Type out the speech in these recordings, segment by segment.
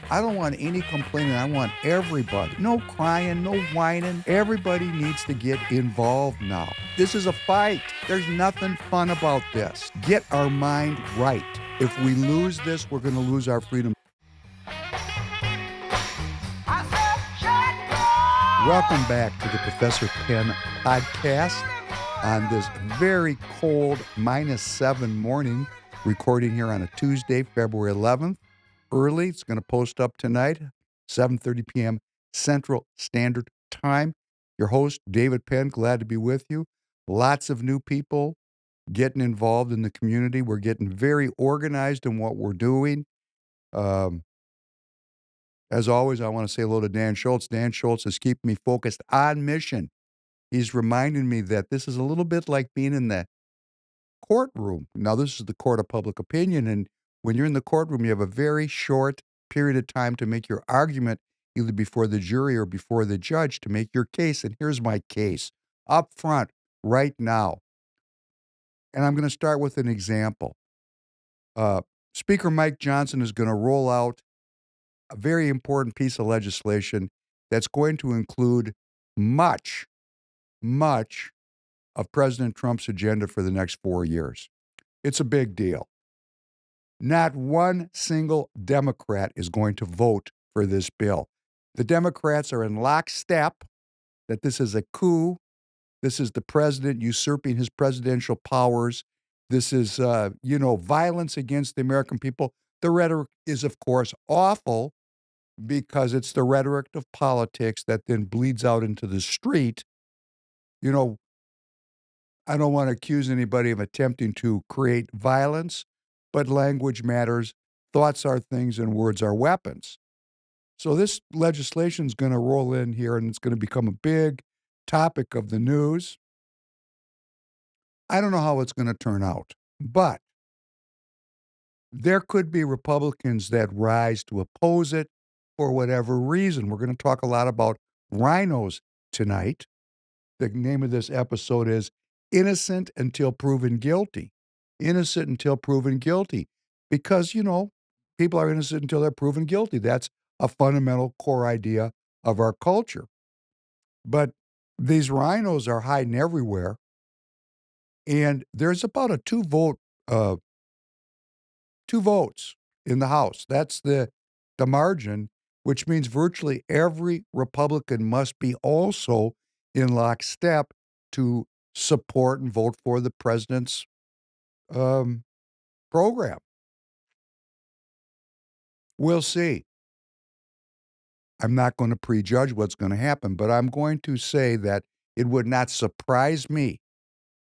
I don't want any complaining. I want everybody. No crying, no whining. Everybody needs to get involved now. This is a fight. There's nothing fun about this. Get our mind right. If we lose this, we're going to lose our freedom. Welcome back to the Professor Penn podcast on this very cold -7 morning, recording here on a Tuesday, February 11th. Early. It's going to post up tonight, 7:30 p.m. Central Standard Time. Your host, David Penn, glad to be with you. Lots of new people getting involved in the community. We're getting very organized in what we're doing. Um, as always, I want to say hello to Dan Schultz. Dan Schultz is keeping me focused on mission. He's reminding me that this is a little bit like being in the courtroom. Now, this is the court of public opinion, and when you're in the courtroom, you have a very short period of time to make your argument, either before the jury or before the judge, to make your case. And here's my case up front right now. And I'm going to start with an example. Uh, Speaker Mike Johnson is going to roll out a very important piece of legislation that's going to include much, much of President Trump's agenda for the next 4 years. It's a big deal. Not one single Democrat is going to vote for this bill. The Democrats are in lockstep that this is a coup. This is the president usurping his presidential powers. This is, violence against the American people. The rhetoric is, of course, awful because it's the rhetoric of politics that then bleeds out into the street. You know, I don't want to accuse anybody of attempting to create violence, but language matters. Thoughts are things and words are weapons. So this legislation is going to roll in here and it's going to become a big topic of the news. I don't know how it's going to turn out, but there could be Republicans that rise to oppose it for whatever reason. We're going to talk a lot about rhinos tonight. The name of this episode is Innocent Until Proven Guilty. Innocent until proven guilty. Because, people are innocent until they're proven guilty. That's a fundamental core idea of our culture. But these rhinos are hiding everywhere. And there's about a uh, two votes in the House. That's the margin, which means virtually every Republican must be also in lockstep to support and vote for the president's um, program. We'll see. I'm not going to prejudge what's going to happen, but I'm going to say that it would not surprise me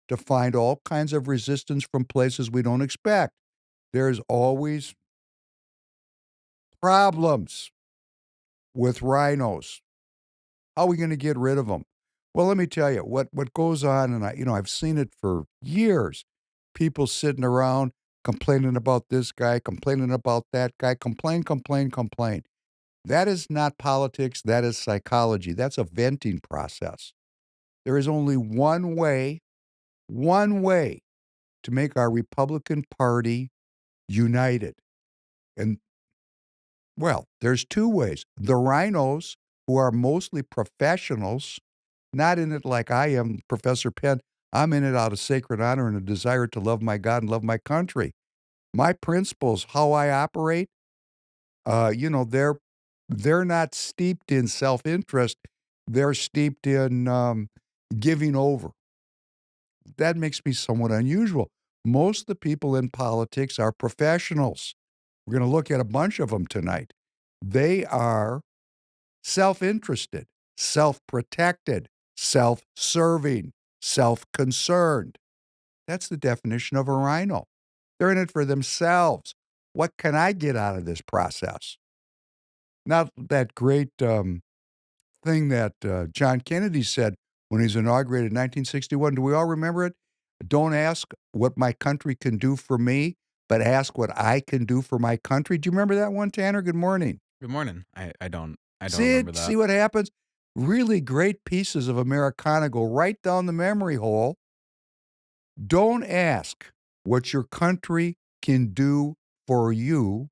to find all kinds of resistance from places we don't expect. There's always problems with rhinos. How are we going to get rid of them? Well, let me tell you what goes on, and I've seen it for years. People sitting around complaining about this guy, complaining about that guy, complain, complain, complain. That is not politics. That is psychology. That's a venting process. There is only one way to make our Republican Party united. And, well, there's two ways. The rhinos, who are mostly professionals, not in it like I am, Professor Penn. I'm in it out of sacred honor and a desire to love my God and love my country. My principles, how I operate, they're not steeped in self-interest. They're steeped in giving over. That makes me somewhat unusual. Most of the people in politics are professionals. We're going to look at a bunch of them tonight. They are self-interested, self-protected, self-serving, self-concerned. That's the definition of a rhino. They're in it for themselves. What can I get out of this process? Not that great thing that John Kennedy said when he was inaugurated in 1961. Do we all remember it? Don't ask what my country can do for me, but ask what I can do for my country. Do you remember that one, Tanner? Good morning. Good morning. I don't See remember it? See that. what happens? Really great pieces of Americana go right down the memory hole. Don't ask what your country can do for you.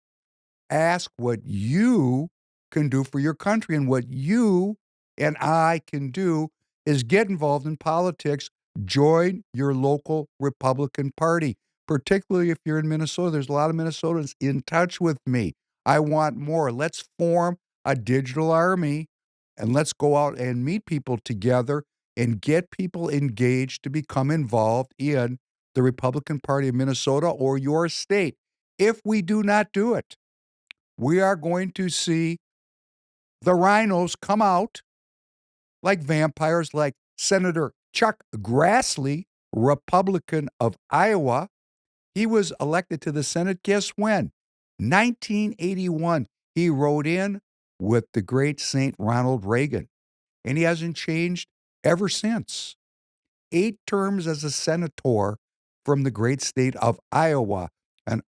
Ask what you can do for your country. And what you and I can do is get involved in politics. Join your local Republican Party, particularly if you're in Minnesota. There's a lot of Minnesotans in touch with me. I want more. Let's form a digital army and let's go out and meet people together and get people engaged to become involved in the Republican Party of Minnesota or your state. If we do not do it, we are going to see the rhinos come out like vampires, like Senator Chuck Grassley, Republican of Iowa. He was elected to the Senate, guess when? 1981. He rode in with the great St. Ronald Reagan, and he hasn't changed ever since. 8 terms as a senator from the great state of Iowa, an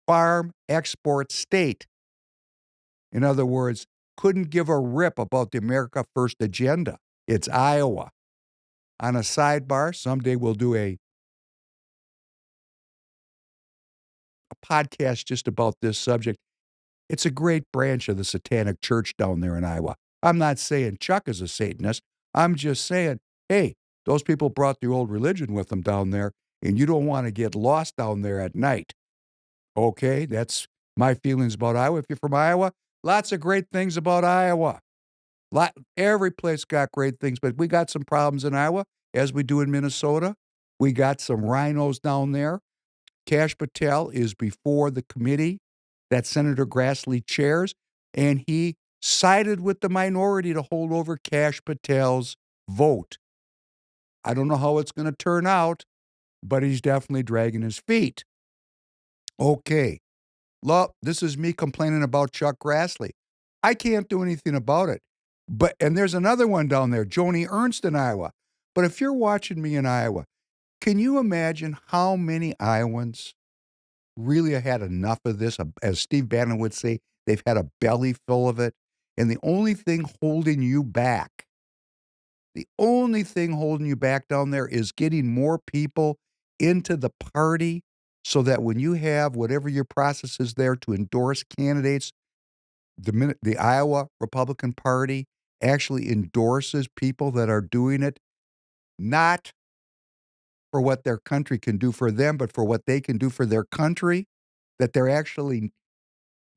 farm export state. In other words, couldn't give a rip about the America First agenda. It's Iowa. On a sidebar, someday we'll do a podcast just about this subject. It's a great branch of the Satanic Church down there in Iowa. I'm not saying Chuck is a Satanist. I'm just saying, hey, those people brought the old religion with them down there, and you don't want to get lost down there at night. Okay, that's my feelings about Iowa. If you're from Iowa, lots of great things about Iowa. Every place got great things, but we got some problems in Iowa, as we do in Minnesota. We got some rhinos down there. Kash Patel is before the committee that Senator Grassley chairs, and he sided with the minority to hold over Kash Patel's vote. I don't know how it's going to turn out, but he's definitely dragging his feet. Okay. Look, this is me complaining about Chuck Grassley. I can't do anything about it. And there's another one down there, Joni Ernst in Iowa. But if you're watching me in Iowa, can you imagine how many Iowans really have had enough of this? As Steve Bannon would say, they've had a belly full of it. And the only thing holding you back down there is getting more people into the party so that when you have whatever your process is there to endorse candidates, the Iowa Republican Party actually endorses people that are doing it not for what their country can do for them, but for what they can do for their country, that they're actually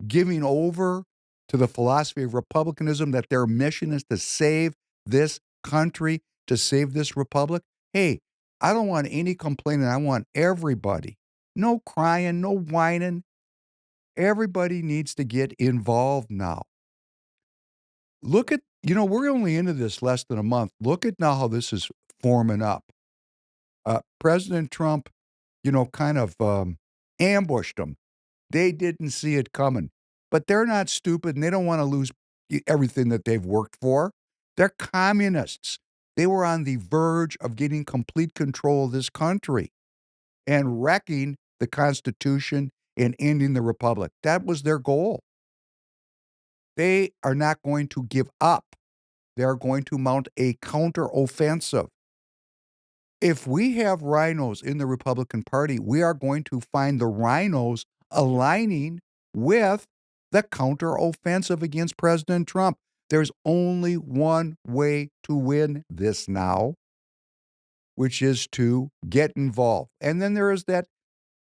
giving over to the philosophy of republicanism, that their mission is to save this country, to save this republic. Hey, I don't want any complaining. I want everybody. No crying, no whining. Everybody needs to get involved now. Look at, we're only into this less than a month. Look at now how this is forming up. President Trump, kind of ambushed them. They didn't see it coming. But they're not stupid, and they don't want to lose everything that they've worked for. They're communists. They were on the verge of getting complete control of this country and wrecking the Constitution and ending the Republic. That was their goal. They are not going to give up. They're going to mount a counteroffensive. If we have rhinos in the Republican Party, we are going to find the rhinos aligning with the counteroffensive against President Trump. There's only one way to win this now, which is to get involved. And then there is that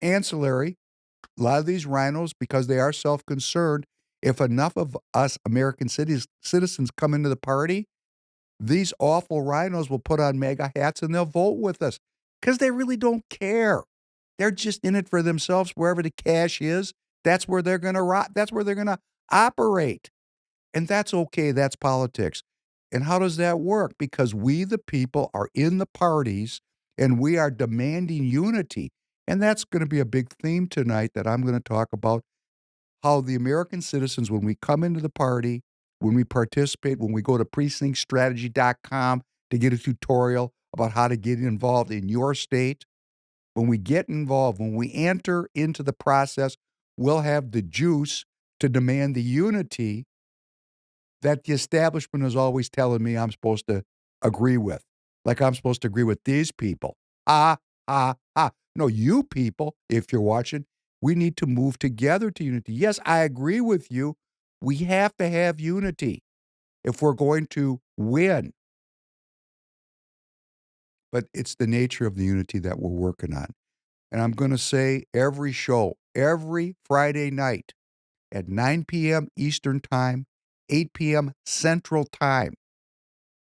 ancillary. A lot of these rhinos, because they are self-concerned, if enough of us American citizens come into the party, these awful rhinos will put on MAGA hats and they'll vote with us because they really don't care. They're just in it for themselves. Wherever the cash is, that's where they're going to that's where they're going to operate. And that's okay. That's politics. And how does that work? Because we, the people, are in the parties and we are demanding unity. And that's going to be a big theme tonight that I'm going to talk about. How the American citizens, when we come into the party, when we participate, when we go to precinctstrategy.com to get a tutorial about how to get involved in your state, when we get involved, when we enter into the process, we'll have the juice to demand the unity that the establishment is always telling me I'm supposed to agree with. Like I'm supposed to agree with these people. No, you people, if you're watching, We need to move together to unity. Yes, I agree with you. We have to have unity if we're going to win. But it's the nature of the unity that we're working on. And I'm going to say every show, every Friday night at 9 p.m. Eastern Time, 8 p.m. Central Time,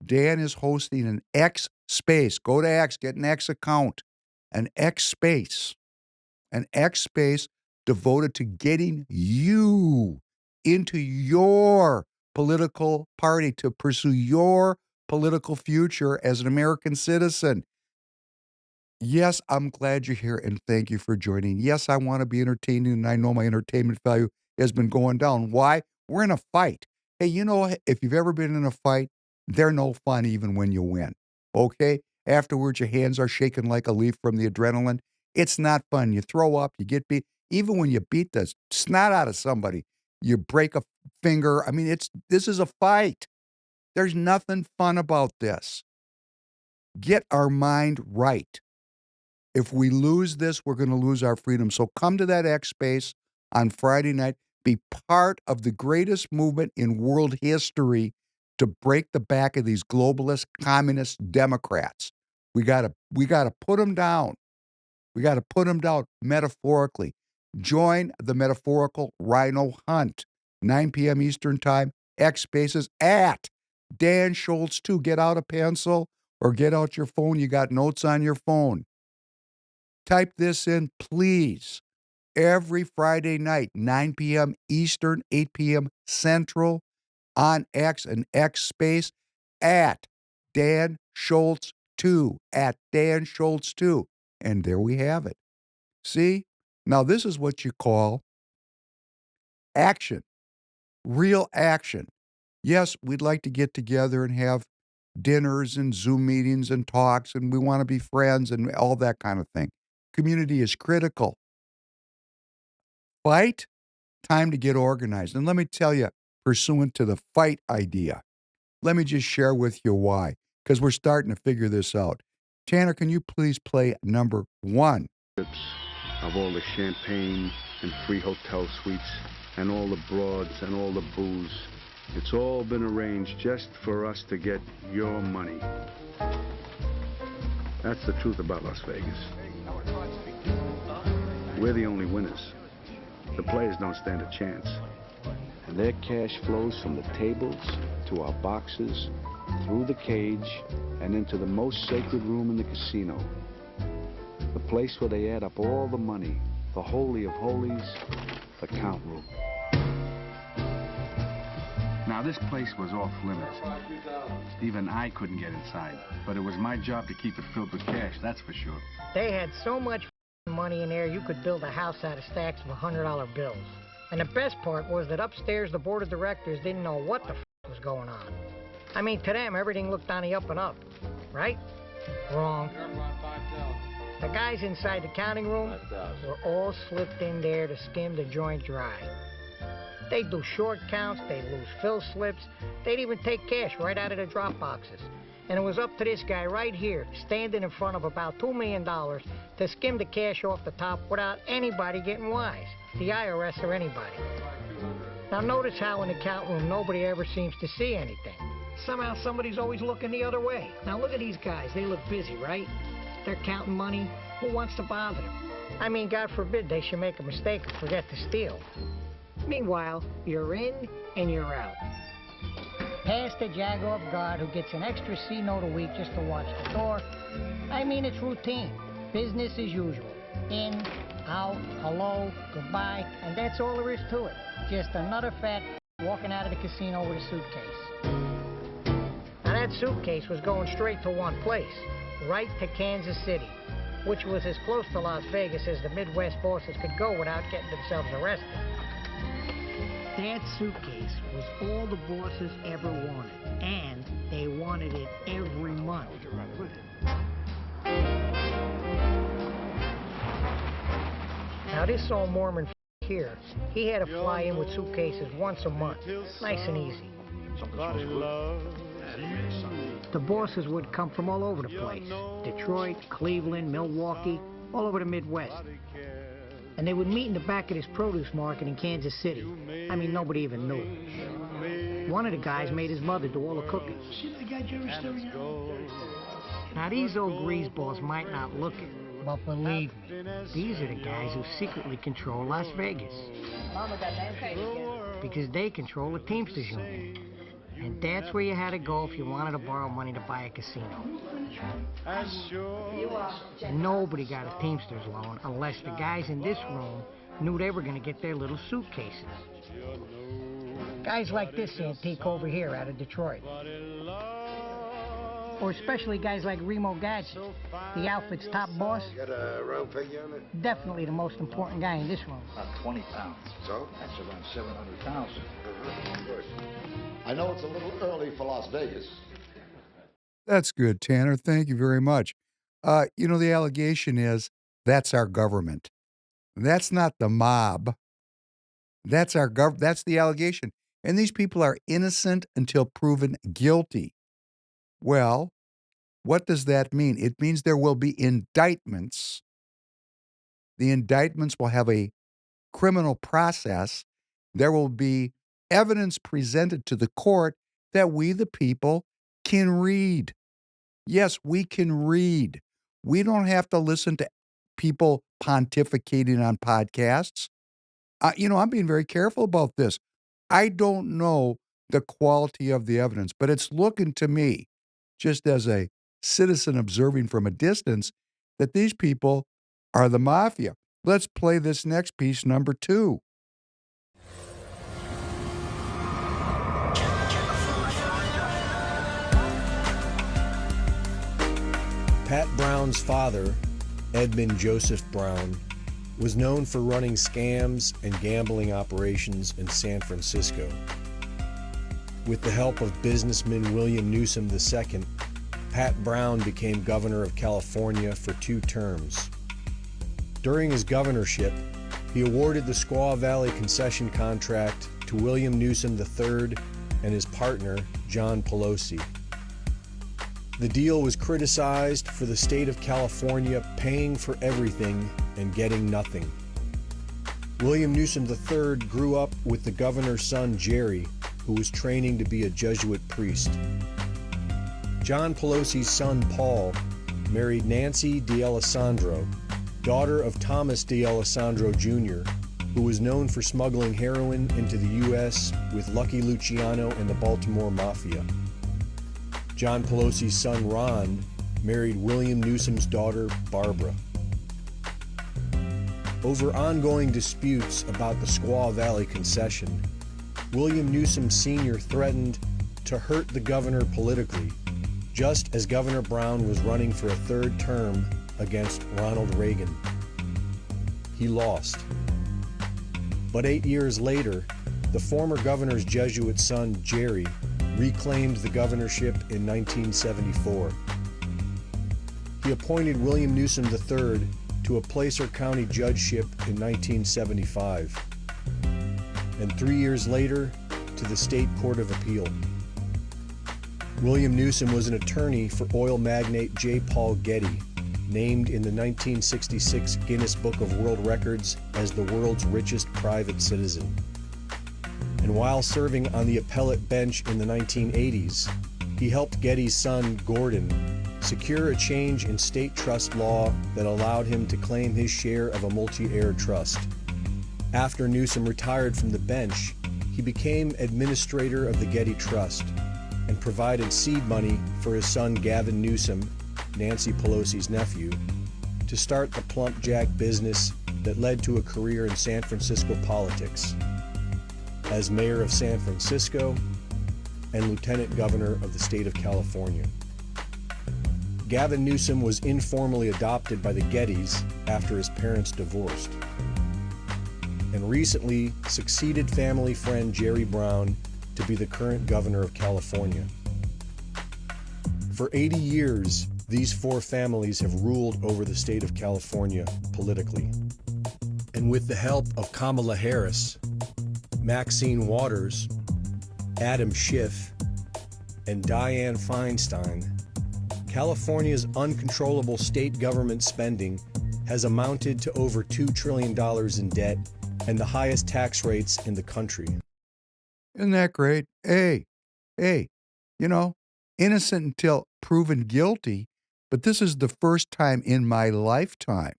Dan is hosting an X space. Go to X, get an X account, an X space devoted to getting you into your political party to pursue your political future as an American citizen. Yes, I'm glad you're here and thank you for joining. Yes, I want to be entertaining and I know my entertainment value has been going down. Why? We're in a fight. Hey, you know, if you've ever been in a fight, they're no fun even when you win. Okay? Afterwards, your hands are shaking like a leaf from the adrenaline. It's not fun. You throw up, you get beat. Even when you beat the snot out of somebody, you break a finger. I mean, this is a fight. There's nothing fun about this. Get our mind right. If we lose this, we're going to lose our freedom. So come to that X space on Friday night. Be part of the greatest movement in world history to break the back of these globalist, communist Democrats. We gotta put them down. We got to put them down metaphorically. Join the metaphorical rhino hunt. 9 p.m. Eastern Time, X spaces at Dan Schultz 2. Get out a pencil or get out your phone. You got notes on your phone. Type this in, please. Every Friday night, 9 p.m. Eastern, 8 p.m. Central, on X and X space, at Dan Schultz 2, at Dan Schultz 2. And there we have it. See? Now, this is what you call action, real action. Yes, we'd like to get together and have dinners and Zoom meetings and talks, and we want to be friends and all that kind of thing. Community is critical. Fight, time to get organized. And let me tell you, pursuant to the fight idea, let me just share with you why, because we're starting to figure this out. Tanner, can you please play number 1? Of all the champagne and free hotel suites and all the broads and all the booze. It's all been arranged just for us to get your money. That's the truth about Las Vegas. We're the only winners. The players don't stand a chance. And their cash flows from the tables to our boxes, through the cage, and into the most sacred room in the casino. The place where they add up all the money, the holy of holies, the count room. Now, this place was off limits. Even I couldn't get inside, but it was my job to keep it filled with cash, that's for sure. They had so much money in there, you could build a house out of stacks of $100 bills. And the best part was that upstairs, the board of directors didn't know what the was going on. I mean, to them, everything looked on the up and up, right? Wrong. The guys inside the counting room were all slipped in there to skim the joint dry. They'd do short counts, they'd lose fill slips, they'd even take cash right out of the drop boxes. And it was up to this guy right here, standing in front of about $2 million, to skim the cash off the top without anybody getting wise, the IRS or anybody. Now notice how in the count room nobody ever seems to see anything. Somehow somebody's always looking the other way. Now look at these guys, they look busy, right? They're counting money. Who wants to bother them? I mean, God forbid they should make a mistake and forget to steal. Meanwhile, you're in and you're out. Past the Jaguar of God who gets an extra C note a week just to watch the door. I mean, it's routine. Business as usual. In, out, hello, goodbye, and that's all there is to it. Just another fat walking out of the casino with a suitcase. Now that suitcase was going straight to one place, right to Kansas City, which was as close to Las Vegas as the Midwest bosses could go without getting themselves arrested. That suitcase was all the bosses ever wanted, and they wanted it every month. Now this old Mormon here, he had to fly in with suitcases once a month, nice and easy. The bosses would come from all over the place, Detroit, Cleveland, Milwaukee, all over the Midwest. And they would meet in the back of this produce market in Kansas City. I mean, nobody even knew. One of the guys made his mother do all the cooking. See the guy Jerry staring at? Now, these old greaseballs might not look it, but believe me, these are the guys who secretly control Las Vegas. Because they control the Teamsters Union. And that's where you had to go if you wanted to borrow money to buy a casino. And nobody got a Teamsters loan unless the guys in this room knew they were going to get their little suitcases. Guys like this antique over here out of Detroit. Or especially guys like Remo Gadget, the outfit's top boss. You got a round figure on it? Definitely the most important guy in this room. About 20 pounds. So? That's around 700,000. Good. I know it's a little early for Las Vegas. That's good, Tanner. Thank you very much. The allegation is that's our government. That's not the mob. That's that's the allegation. And these people are innocent until proven guilty. Well, what does that mean? It means there will be indictments. The indictments will have a criminal process. There will be evidence presented to the court that we, the people, can read. Yes, we can read. We don't have to listen to people pontificating on podcasts. I'm being very careful about this. I don't know the quality of the evidence, but it's looking to me, just as a citizen observing from a distance, that these people are the mafia. Let's play this next piece, number 2. Pat Brown's father, Edmund Joseph Brown, was known for running scams and gambling operations in San Francisco. With the help of businessman William Newsom II, Pat Brown became governor of California for 2 terms. During his governorship, he awarded the Squaw Valley concession contract to William Newsom III and his partner, John Pelosi. The deal was criticized for the state of California paying for everything and getting nothing. William Newsom III grew up with the governor's son, Jerry, who was training to be a Jesuit priest. John Pelosi's son, Paul, married Nancy D'Alessandro, daughter of Thomas D'Alessandro Jr., who was known for smuggling heroin into the U.S. with Lucky Luciano and the Baltimore Mafia. John Pelosi's son, Ron, married William Newsom's daughter, Barbara. Over ongoing disputes about the Squaw Valley concession, William Newsom Sr. threatened to hurt the governor politically, just as Governor Brown was running for a 3rd term against Ronald Reagan. He lost. But 8 years later, the former governor's Jesuit son, Jerry, reclaimed the governorship in 1974. He appointed William Newsom III to a Placer County judgeship in 1975, and 3 years later to the State Court of Appeal. William Newsom was an attorney for oil magnate J. Paul Getty, named in the 1966 Guinness Book of World Records as the world's richest private citizen. And while serving on the appellate bench in the 1980s, he helped Getty's son, Gordon, secure a change in state trust law that allowed him to claim his share of a multi-heir trust. After Newsom retired from the bench, he became administrator of the Getty Trust and provided seed money for his son Gavin Newsom, Nancy Pelosi's nephew, to start the plump jack business that led to a career in San Francisco politics as mayor of San Francisco and lieutenant governor of the state of California. Gavin Newsom was informally adopted by the Gettys after his parents divorced, and recently succeeded family friend Jerry Brown to be the current governor of California. For 80 years, these 4 families have ruled over the state of California politically. And with the help of Kamala Harris, Maxine Waters, Adam Schiff, and Dianne Feinstein, California's uncontrollable state government spending has amounted to over $2 trillion in debt and the highest tax rates in the country. Isn't that great? Hey, you know, innocent until proven guilty, but this is the first time in my lifetime,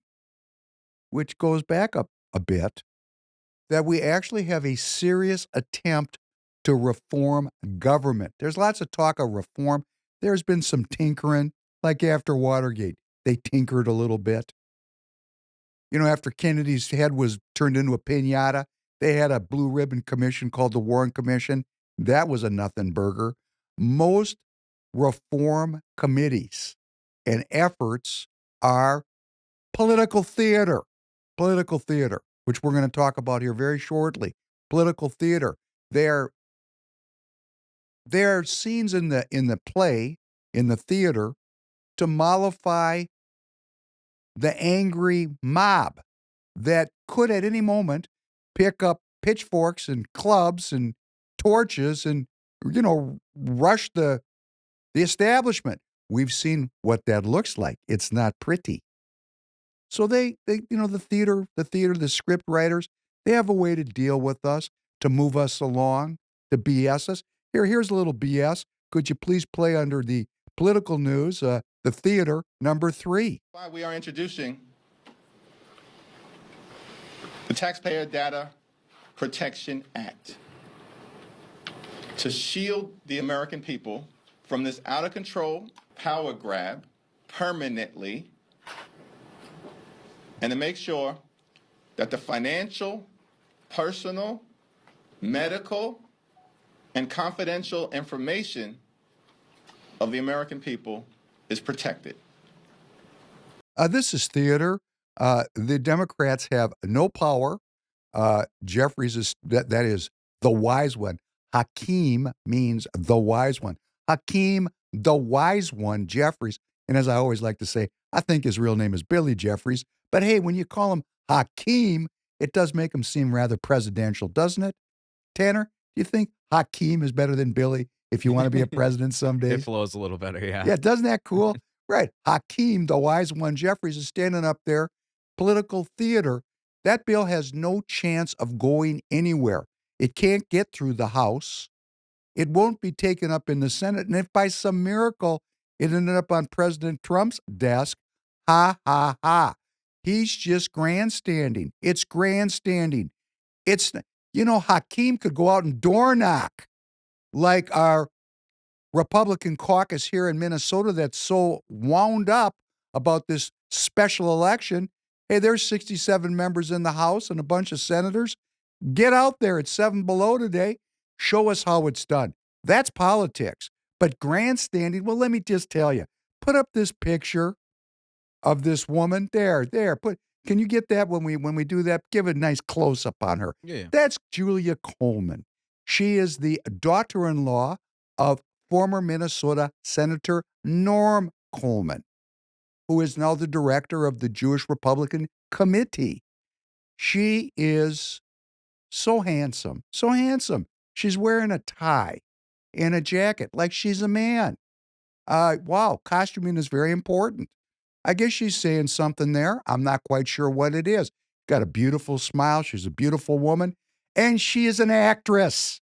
which goes back up a bit, that we actually have a serious attempt to reform government. There's lots of talk of reform. There's been some tinkering, like after Watergate. They tinkered a little bit. You know, after Kennedy's head was turned into a piñata, they had a blue ribbon commission called the Warren Commission. That was a nothing burger. Most reform committees and efforts are political theater, which we're going to talk about here very shortly. Political theater. There are scenes in the play, in the theater, to mollify the angry mob that could at any moment pick up pitchforks and clubs and torches and, rush the establishment. We've seen what that looks like. It's not pretty. So the theater, the script writers, they have a way to deal with us, to move us along, to BS us. Here's a little BS. Could you please play under the political news, the theater, number 3? We are introducing the Taxpayer Data Protection Act to shield the American people from this out-of-control power grab permanently, and to make sure that the financial, personal, medical, and confidential information of the American people is protected. This is theater. The Democrats have no power. Jeffries is that is the wise one. Hakeem means the wise one. Hakeem, the wise one, Jeffries. And as I always like to say, I think his real name is Billy Jeffries. But hey, when you call him Hakeem, it does make him seem rather presidential, doesn't it? Tanner, do you think Hakeem is better than Billy if you want to be a president someday? It flows a little better, yeah. Yeah, doesn't that cool? Right. Hakeem, the wise one, Jeffries, is standing up there. Political theater. That bill has no chance of going anywhere. It can't get through the House. It won't be taken up in the Senate. And if by some miracle it ended up on President Trump's desk, ha, ha, ha. He's just grandstanding. It's grandstanding. Hakeem could go out and door knock like our Republican caucus here in Minnesota that's so wound up about this special election. Hey, there's 67 members in the House and a bunch of senators. Get out there at 7 below today. Show us how it's done. That's politics. But grandstanding, well, let me just tell you. Put up this picture of this woman. There. Can you get that when we do that? Give a nice close-up on her. Yeah. That's Julia Coleman. She is the daughter-in-law of former Minnesota Senator Norm Coleman, who is now the director of the Jewish Republican Committee. She is so handsome, so handsome. She's wearing a tie and a jacket like she's a man. Wow, costuming is very important. I guess she's saying something there. I'm not quite sure what it is. Got a beautiful smile. She's a beautiful woman. And she is an actress.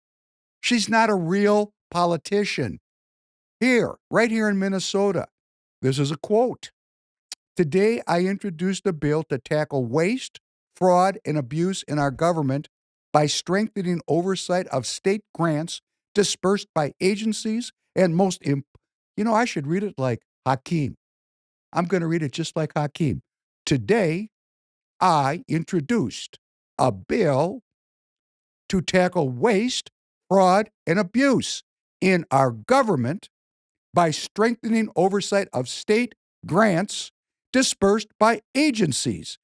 She's not a real politician. Right here in Minnesota, this is a quote. Today, I introduced a bill to tackle waste, fraud, and abuse in our government by strengthening oversight of state grants dispersed by agencies and I should read it like Hakeem. I'm going to read it just like Hakeem. Today, I introduced a bill to tackle waste, fraud, and abuse in our government by strengthening oversight of state grants dispersed by agencies,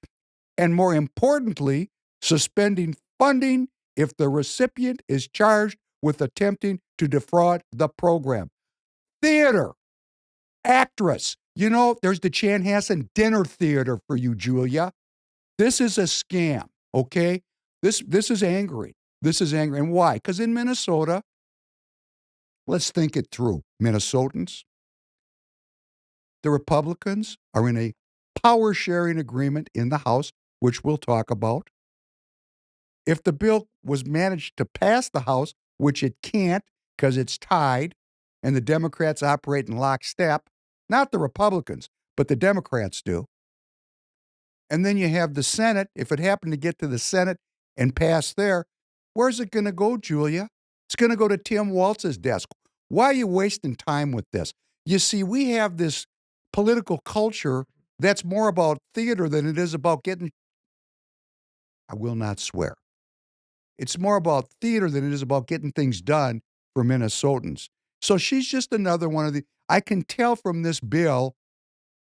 and more importantly, suspending funding if the recipient is charged with attempting to defraud the program. Theater, actress. There's the Chanhassen dinner theater for you, Julia. This is a scam, okay? This is angry. This is angry. And why? Because in Minnesota, let's think it through, Minnesotans. The Republicans are in a power sharing agreement in the House, which we'll talk about. If the bill was managed to pass the House, which it can't because it's tied, and the Democrats operate in lockstep, not the Republicans, but the Democrats do. And then you have the Senate. If it happened to get to the Senate and pass there, where's it going to go, Julia? It's going to go to Tim Walz's desk. Why are you wasting time with this? You see, we have this political culture that's more about theater than it is about getting, I will not swear. It's more about theater than it is about getting things done for Minnesotans. So she's just another one of the, I can tell from this bill,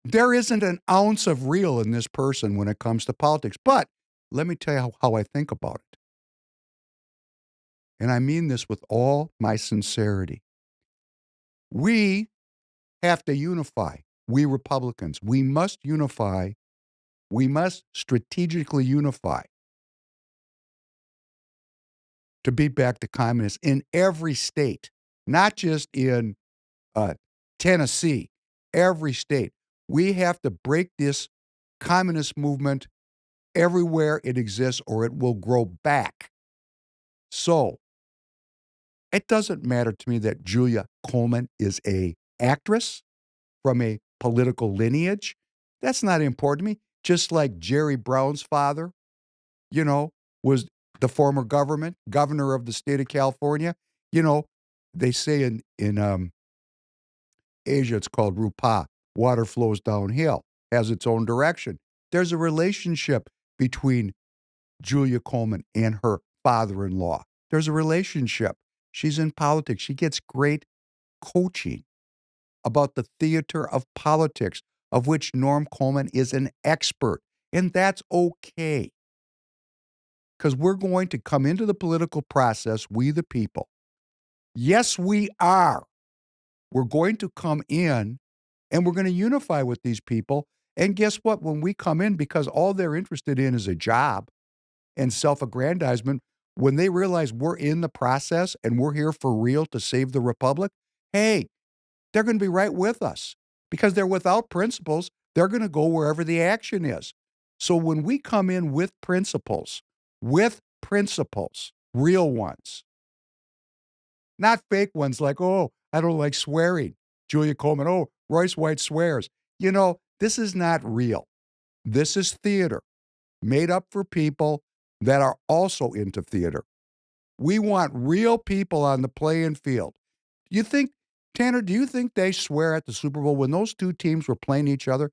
there isn't an ounce of real in this person when it comes to politics. But let me tell you how I think about it. And I mean this with all my sincerity. We have to unify. We Republicans, we must unify. We must strategically unify to beat back the communists in every state, not just in Tennessee, every state. We have to break this communist movement everywhere it exists or it will grow back. So it doesn't matter to me that Julia Coleman is an actress from a political lineage. That's not important to me. Just like Jerry Brown's father, was the former governor of the state of California. They say in Asia, it's called Rupa. Water flows downhill, has its own direction. There's a relationship between Julia Coleman and her father-in-law. There's a relationship. She's in politics. She gets great coaching about the theater of politics, of which Norm Coleman is an expert. And that's okay. Because we're going to come into the political process, we the people. Yes, we are. We're going to come in and we're going to unify with these people. And guess what? When we come in, because all they're interested in is a job and self-aggrandizement, when they realize we're in the process and we're here for real to save the republic, hey, they're going to be right with us because they're without principles. They're going to go wherever the action is. So when we come in with principles, real ones, not fake ones like, oh, I don't like swearing. Julia Coleman, oh, Royce White swears. This is not real. This is theater made up for people that are also into theater. We want real people on the playing field. Tanner, do you think they swear at the Super Bowl when those two teams were playing each other?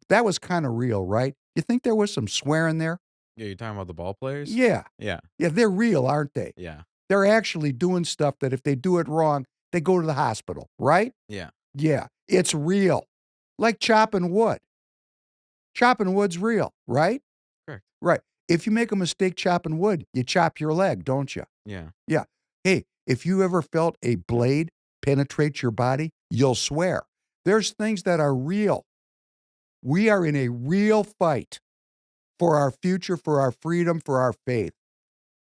That was kind of real, right? You think there was some swearing there? Yeah, you're talking about the ball players? Yeah. Yeah. Yeah, they're real, aren't they? Yeah. They're actually doing stuff that if they do it wrong, they go to the hospital, right? Yeah. Yeah, it's real. Like chopping wood. Chopping wood's real, right? Correct. Right. If you make a mistake chopping wood, you chop your leg, don't you? Yeah. Yeah. Hey, if you ever felt a blade penetrate your body, you'll swear. There's things that are real. We are in a real fight for our future, for our freedom, for our faith.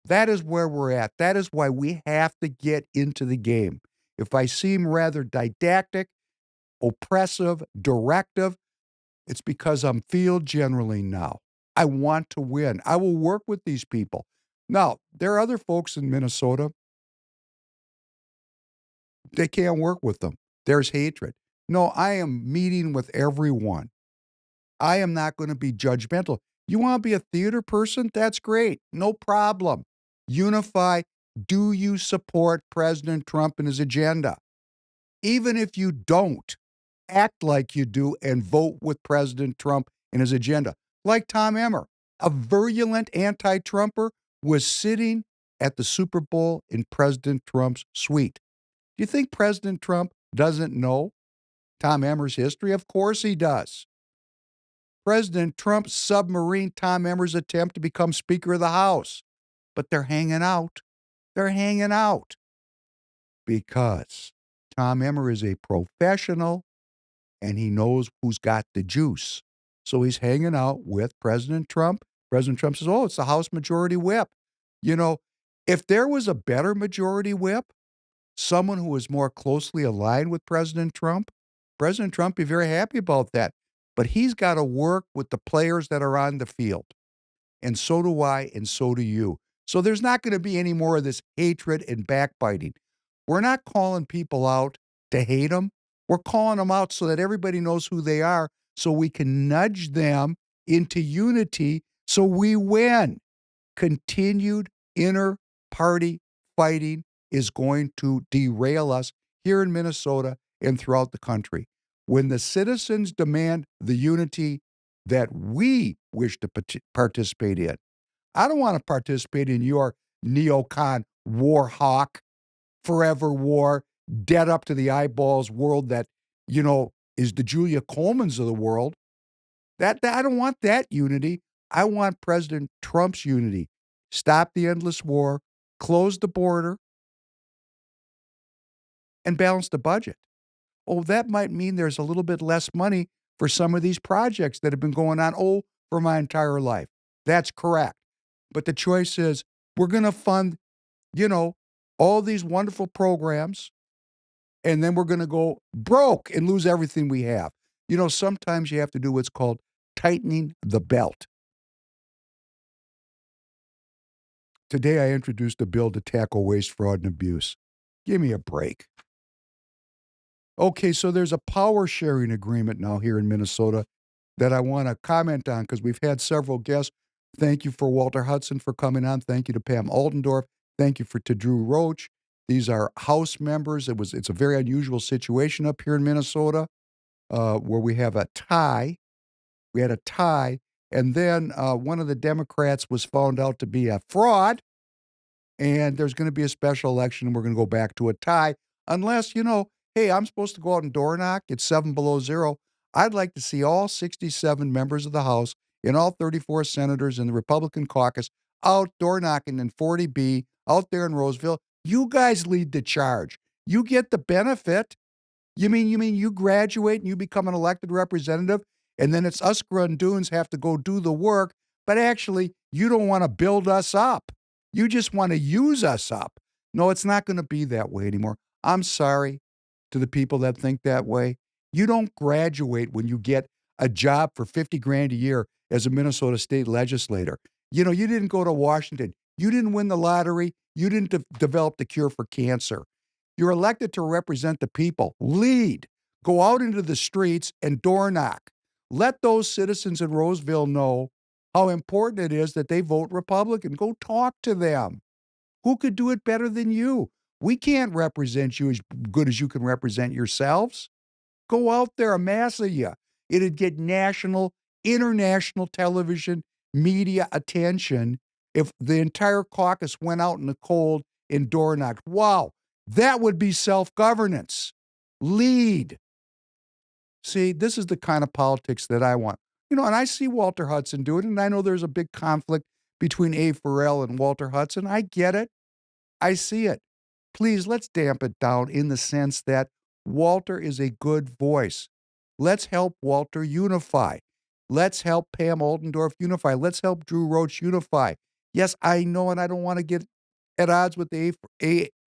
That is where we're at. That is why we have to get into the game. If I seem rather didactic, oppressive, directive, it's because I'm field generally now. I want to win. I will work with these people. Now, there are other folks in Minnesota. They can't work with them. There's hatred. No, I am meeting with everyone. I am not going to be judgmental. You want to be a theater person? That's great. No problem. Unify. Do you support President Trump and his agenda? Even if you don't, act like you do and vote with President Trump and his agenda. Like Tom Emmer, a virulent anti-Trumper, was sitting at the Super Bowl in President Trump's suite. Do you think President Trump doesn't know Tom Emmer's history? Of course he does. President Trump submarined Tom Emmer's attempt to become Speaker of the House. But they're hanging out. They're hanging out. Because Tom Emmer is a professional and he knows who's got the juice. So he's hanging out with President Trump. President Trump says, oh, it's the House Majority Whip. If there was a better Majority Whip, someone who was more closely aligned with President Trump would be very happy about that. but he's got to work with the players that are on the field. And so do I, and so do you. So there's not going to be any more of this hatred and backbiting. We're not calling people out to hate them. We're calling them out so that everybody knows who they are, so we can nudge them into unity so we win. Continued inter-party fighting is going to derail us here in Minnesota and throughout the country. When the citizens demand the unity that we wish to participate in, I don't want to participate in your neocon war hawk, forever war, dead up to the eyeballs world that, is the Julia Colemans of the world. That I don't want that unity. I want President Trump's unity. Stop the endless war, close the border, and balance the budget. Oh, that might mean there's a little bit less money for some of these projects that have been going on, for my entire life. That's correct. But the choice is we're going to fund, all these wonderful programs, and then we're going to go broke and lose everything we have. Sometimes you have to do what's called tightening the belt. Today, I introduced a bill to tackle waste, fraud, and abuse. Give me a break. Okay, so there's a power sharing agreement now here in Minnesota that I want to comment on because we've had several guests. Thank you for Walter Hudson for coming on. Thank you to Pam Altendorf. Thank you to Drew Roach. These are House members. It's a very unusual situation up here in Minnesota where we have a tie. We had a tie, and then one of the Democrats was found out to be a fraud, and there's going to be a special election, and we're going to go back to a tie unless, hey, I'm supposed to go out and door knock. It's 7 below zero. I'd like to see all 67 members of the House and all 34 senators in the Republican caucus out door knocking in 40B out there in Roseville. You guys lead the charge. You get the benefit. You mean you graduate and you become an elected representative, and then it's us grundoons have to go do the work, but actually you don't want to build us up. You just want to use us up. No, it's not going to be that way anymore. I'm sorry to the people that think that way. You don't graduate when you get a job for $50,000 a year as a Minnesota state legislator. You didn't go to Washington. You didn't win the lottery. You didn't develop the cure for cancer. You're elected to represent the people. Lead. Go out into the streets and door knock. Let those citizens in Roseville know how important it is that they vote Republican. Go talk to them. Who could do it better than you? We can't represent you as good as you can represent yourselves. Go out there, a mass of you. It'd get national, international television, media attention if the entire caucus went out in the cold and door knocked. Wow, that would be self-governance. Lead. See, this is the kind of politics that I want. And I see Walter Hudson do it, and I know there's a big conflict between A. Farrell and Walter Hudson. I get it. I see it. Please, let's damp it down in the sense that Walter is a good voice. Let's help Walter unify. Let's help Pam Altendorf unify. Let's help Drew Roach unify. Yes, I know, and I don't want to get at odds with the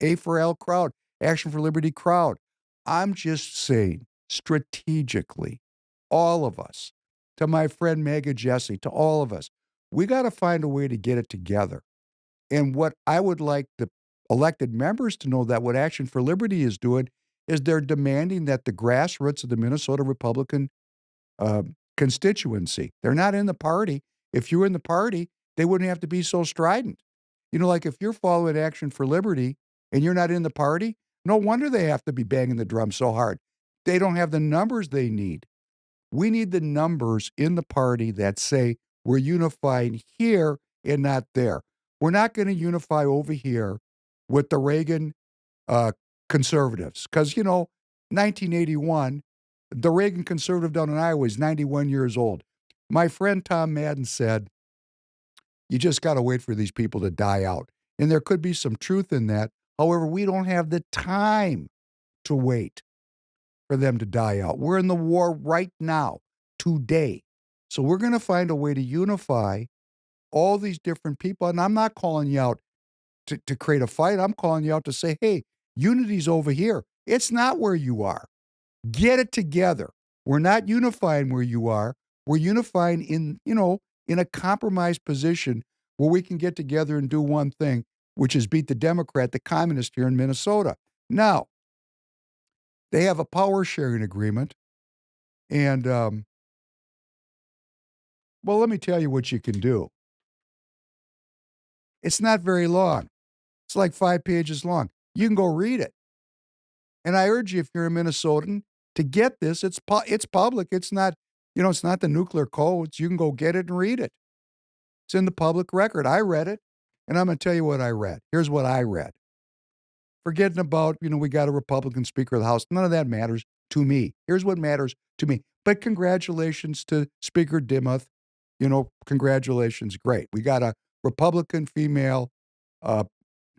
A. Farrell crowd, Action for Liberty crowd. I'm just saying, strategically, all of us, to my friend Mega Jesse, to all of us, we got to find a way to get it together. And what I would like the elected members to know that what Action for Liberty is doing is they're demanding that the grassroots of the Minnesota Republican constituency, they're not in the party. If you were in the party, they wouldn't have to be so strident. Like if you're following Action for Liberty and you're not in the party, no wonder they have to be banging the drum so hard. They don't have the numbers they need. We need the numbers in the party that say we're unifying here and not there. We're not going to unify over here with the Reagan conservatives because, 1981, the Reagan conservative down in Iowa is 91 years old. My friend Tom Madden said, you just got to wait for these people to die out. And there could be some truth in that. However, we don't have the time to wait for them to die out. We're in the war right now, today. So we're going to find a way to unify all these different people. And I'm not calling you out to create a fight. I'm calling you out to say, hey, unity's over here. It's not where you are. Get it together. We're not unifying where you are. We're unifying in, in a compromised position where we can get together and do one thing, which is beat the Democrat, the communist here in Minnesota. Now, they have a power sharing agreement. And, well, let me tell you what you can do. It's not very long. It's like 5 pages long. You can go read it. And I urge you, if you're a Minnesotan, to get this. It's public. It's not, it's not the nuclear codes. You can go get it and read it. It's in the public record. I read it, and I'm going to tell you what I read. Here's what I read. Forgetting about, we got a Republican Speaker of the House. None of that matters to me. Here's what matters to me. But congratulations to Speaker Dimmoth. Congratulations. Great. We got a Republican female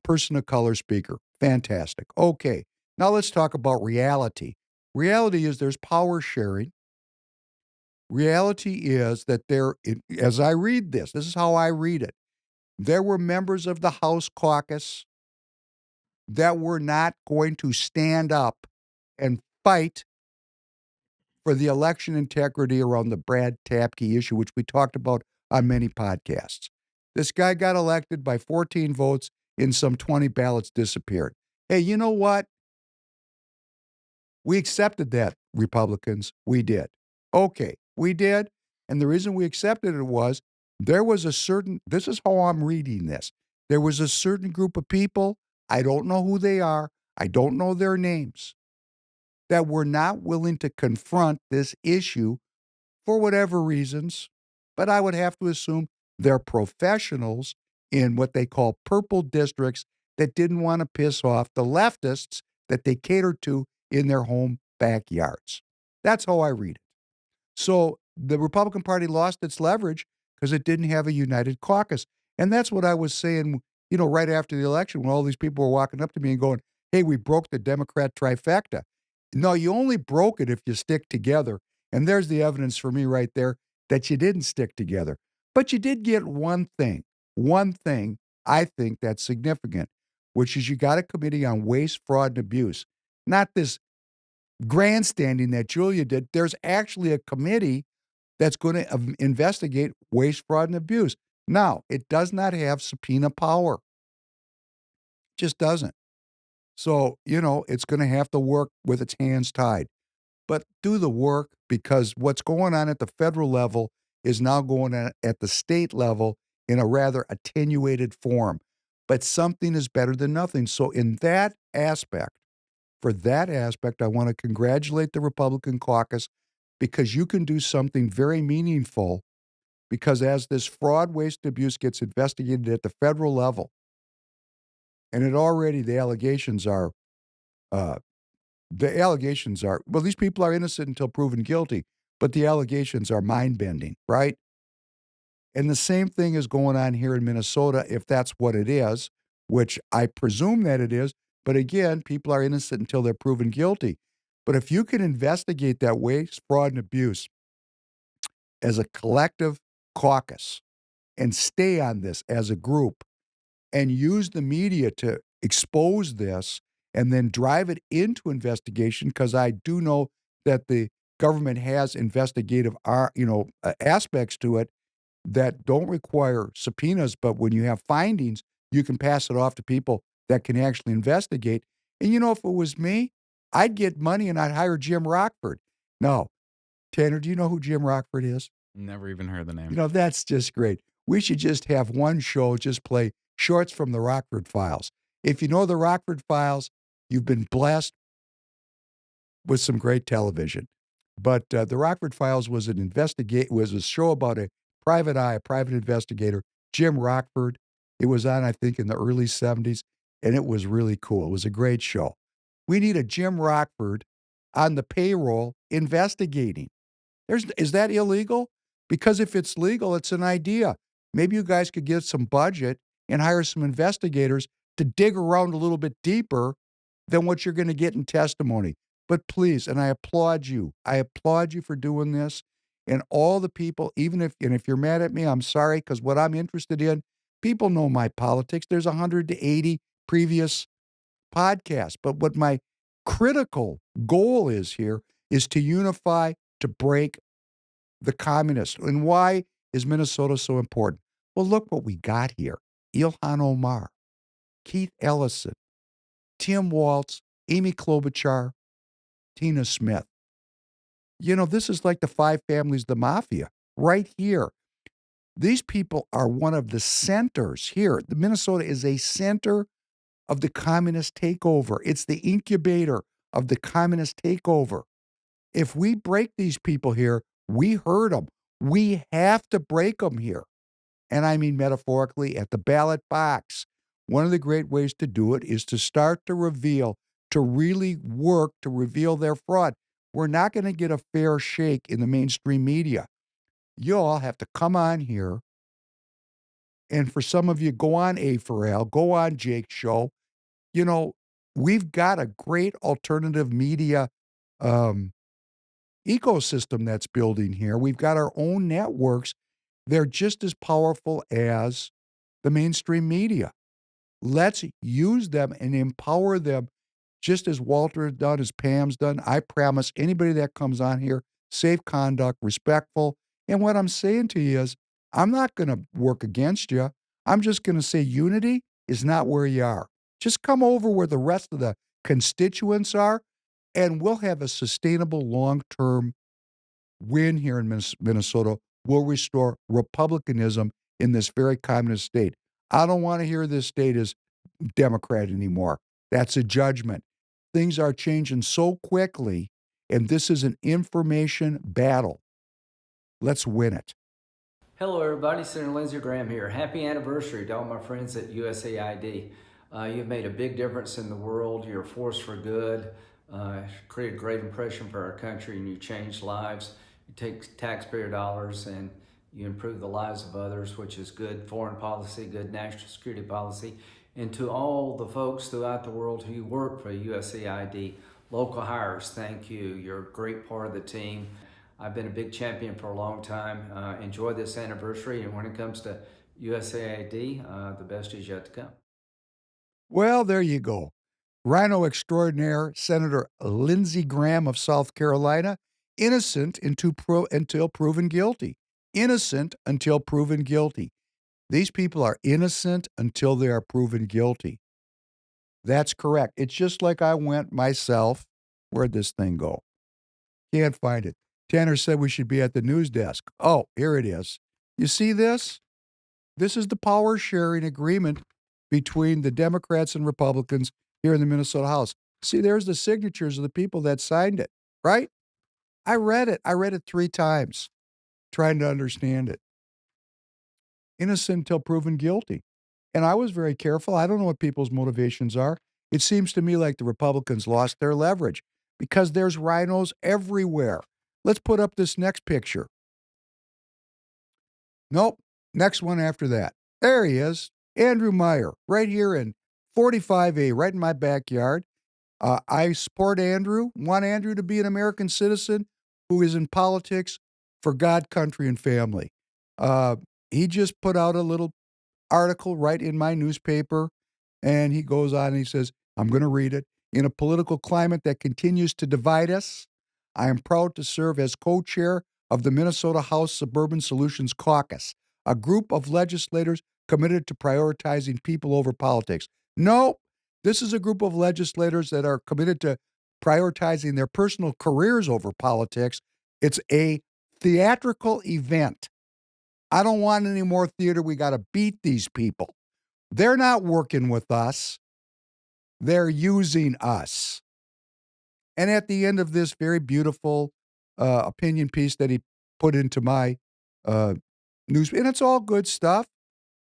person of color speaker. Fantastic. Okay. Now let's talk about reality. Reality is there's power sharing. Reality is that as I read this is how I read it. There were members of the House caucus that were not going to stand up and fight for the election integrity around the Brad Tapke issue, which we talked about on many podcasts. This guy got elected by 14 votes and some 20 ballots disappeared. Hey, you know what? We accepted that, Republicans. We did. Okay, we did. And the reason we accepted it was there was this is how I'm reading this. There was a certain group of people, I don't know who they are, I don't know their names, that were not willing to confront this issue for whatever reasons. But I would have to assume they're professionals in what they call purple districts that didn't want to piss off the leftists that they catered to in their home backyards. That's how I read it. So the Republican Party lost its leverage because it didn't have a united caucus. And that's what I was saying, right after the election when all these people were walking up to me and going, hey, we broke the Democrat trifecta. No, you only broke it if you stick together. And there's the evidence for me right there that you didn't stick together. But you did get one thing I think that's significant, which is you got a committee on waste, fraud, and abuse. Not this grandstanding that Julia did. There's actually a committee that's going to investigate waste, fraud, and abuse. Now, it does not have subpoena power. Just doesn't. So, it's going to have to work with its hands tied. But do the work, because what's going on at the federal level is now going on at the state level in a rather attenuated form. But something is better than nothing. So in that aspect, I want to congratulate the Republican caucus, because you can do something very meaningful, because as this fraud, waste, and abuse gets investigated at the federal level, and the allegations are, well, these people are innocent until proven guilty, but the allegations are mind-bending, right? And the same thing is going on here in Minnesota, if that's what it is, which I presume that it is. But again, people are innocent until they're proven guilty. But if you can investigate that waste, fraud, and abuse as a collective caucus and stay on this as a group and use the media to expose this and then drive it into investigation, because I do know that the government has investigative aspects to it that don't require subpoenas, but when you have findings, you can pass it off to people that can actually investigate. And if it was me, I'd get money and I'd hire Jim Rockford. No. Tanner, do you know who Jim Rockford is? Never even heard the name. That's just great. We should just have one show, just play shorts from the Rockford Files. If you know the Rockford Files, you've been blessed with some great television. But the Rockford Files was was a show about a private investigator, Jim Rockford. It was on, I think, in the early 70s, and it was really cool. It was a great show. We need a Jim Rockford on the payroll investigating. Is that illegal? Because if it's legal, it's an idea. Maybe you guys could get some budget and hire some investigators to dig around a little bit deeper than what you're going to get in testimony. But please, and I applaud you for doing this. And all the people, if you're mad at me, I'm sorry, because what I'm interested in, people know my politics. There's 180 previous podcasts. But what my critical goal is here is to unify to break the communists. And why is Minnesota so important? Well, look what we got here. Ilhan Omar, Keith Ellison, Tim Waltz, Amy Klobuchar, Tina Smith. You know, this is like the five families of the mafia right here. These people are one of the centers here. The Minnesota is a center of the communist takeover. It's the incubator of the communist takeover. If we break these people here, we hurt them. We have to break them here. And I mean metaphorically at the ballot box. One of the great ways to do it is to start to reveal, to really work to reveal their fraud. We're not going to get a fair shake in the mainstream media. You all have to come on here. And for some of you, go on A4L, go on Jake's show. You know, we've got a great alternative media ecosystem that's building here. We've got our own networks. They're just as powerful as the mainstream media. Let's use them and empower them just as Walter has done, as Pam's done. I promise anybody that comes on here, safe conduct, respectful. And what I'm saying to you is, I'm not going to work against you. I'm just going to say unity is not where you are. Just come over where the rest of the constituents are, and we'll have a sustainable long-term win here in Minnesota. We'll restore republicanism in this very communist state. I don't want to hear this state is Democrat anymore. That's a judgment. Things are changing so quickly, and this is an information battle. Let's win it. Hello everybody, Senator Lindsey Graham here. Happy anniversary to all my friends at USAID. You've made a big difference in the world. You're a force for good. Create a great impression for our country, and you change lives. You take taxpayer dollars and you improve the lives of others, which is good foreign policy, good national security policy. And to all the folks throughout the world who work for USAID, local hires, thank you. You're a great part of the team. I've been a big champion for a long time. Enjoy this anniversary, and when it comes to USAID, the best is yet to come. Well, there you go. Rhino extraordinaire, Senator Lindsey Graham of South Carolina, innocent until proven guilty. Innocent until proven guilty. These people are innocent until they are proven guilty. That's correct. It's just like I went myself. Where'd this thing go? Can't find it. Tanner said we should be at the news desk. Oh, here it is. You see this? This is the power sharing agreement between the Democrats and Republicans here in the Minnesota House. See, there's the signatures of the people that signed it, right? I read it. I read it 3 times, trying to understand it. Innocent until proven guilty. And I was very careful. I don't know what people's motivations are. It seems to me like the Republicans lost their leverage because there's rhinos everywhere. Let's put up this next picture. Nope. Next one after that. There he is. Andrew Meyer, right here in 45A, right in my backyard. I support Andrew, want Andrew to be an American citizen who is in politics for God, country, and family. He just put out a little article right in my newspaper, and he goes on and he says, I'm going to read it. In a political climate that continues to divide us, I am proud to serve as co-chair of the Minnesota House Suburban Solutions Caucus, a group of legislators committed to prioritizing people over politics. No, this is a group of legislators that are committed to prioritizing their personal careers over politics. It's a theatrical event. I don't want any more theater. We got to beat these people. They're not working with us. They're using us. And at the end of this very beautiful opinion piece that he put into my news, and it's all good stuff,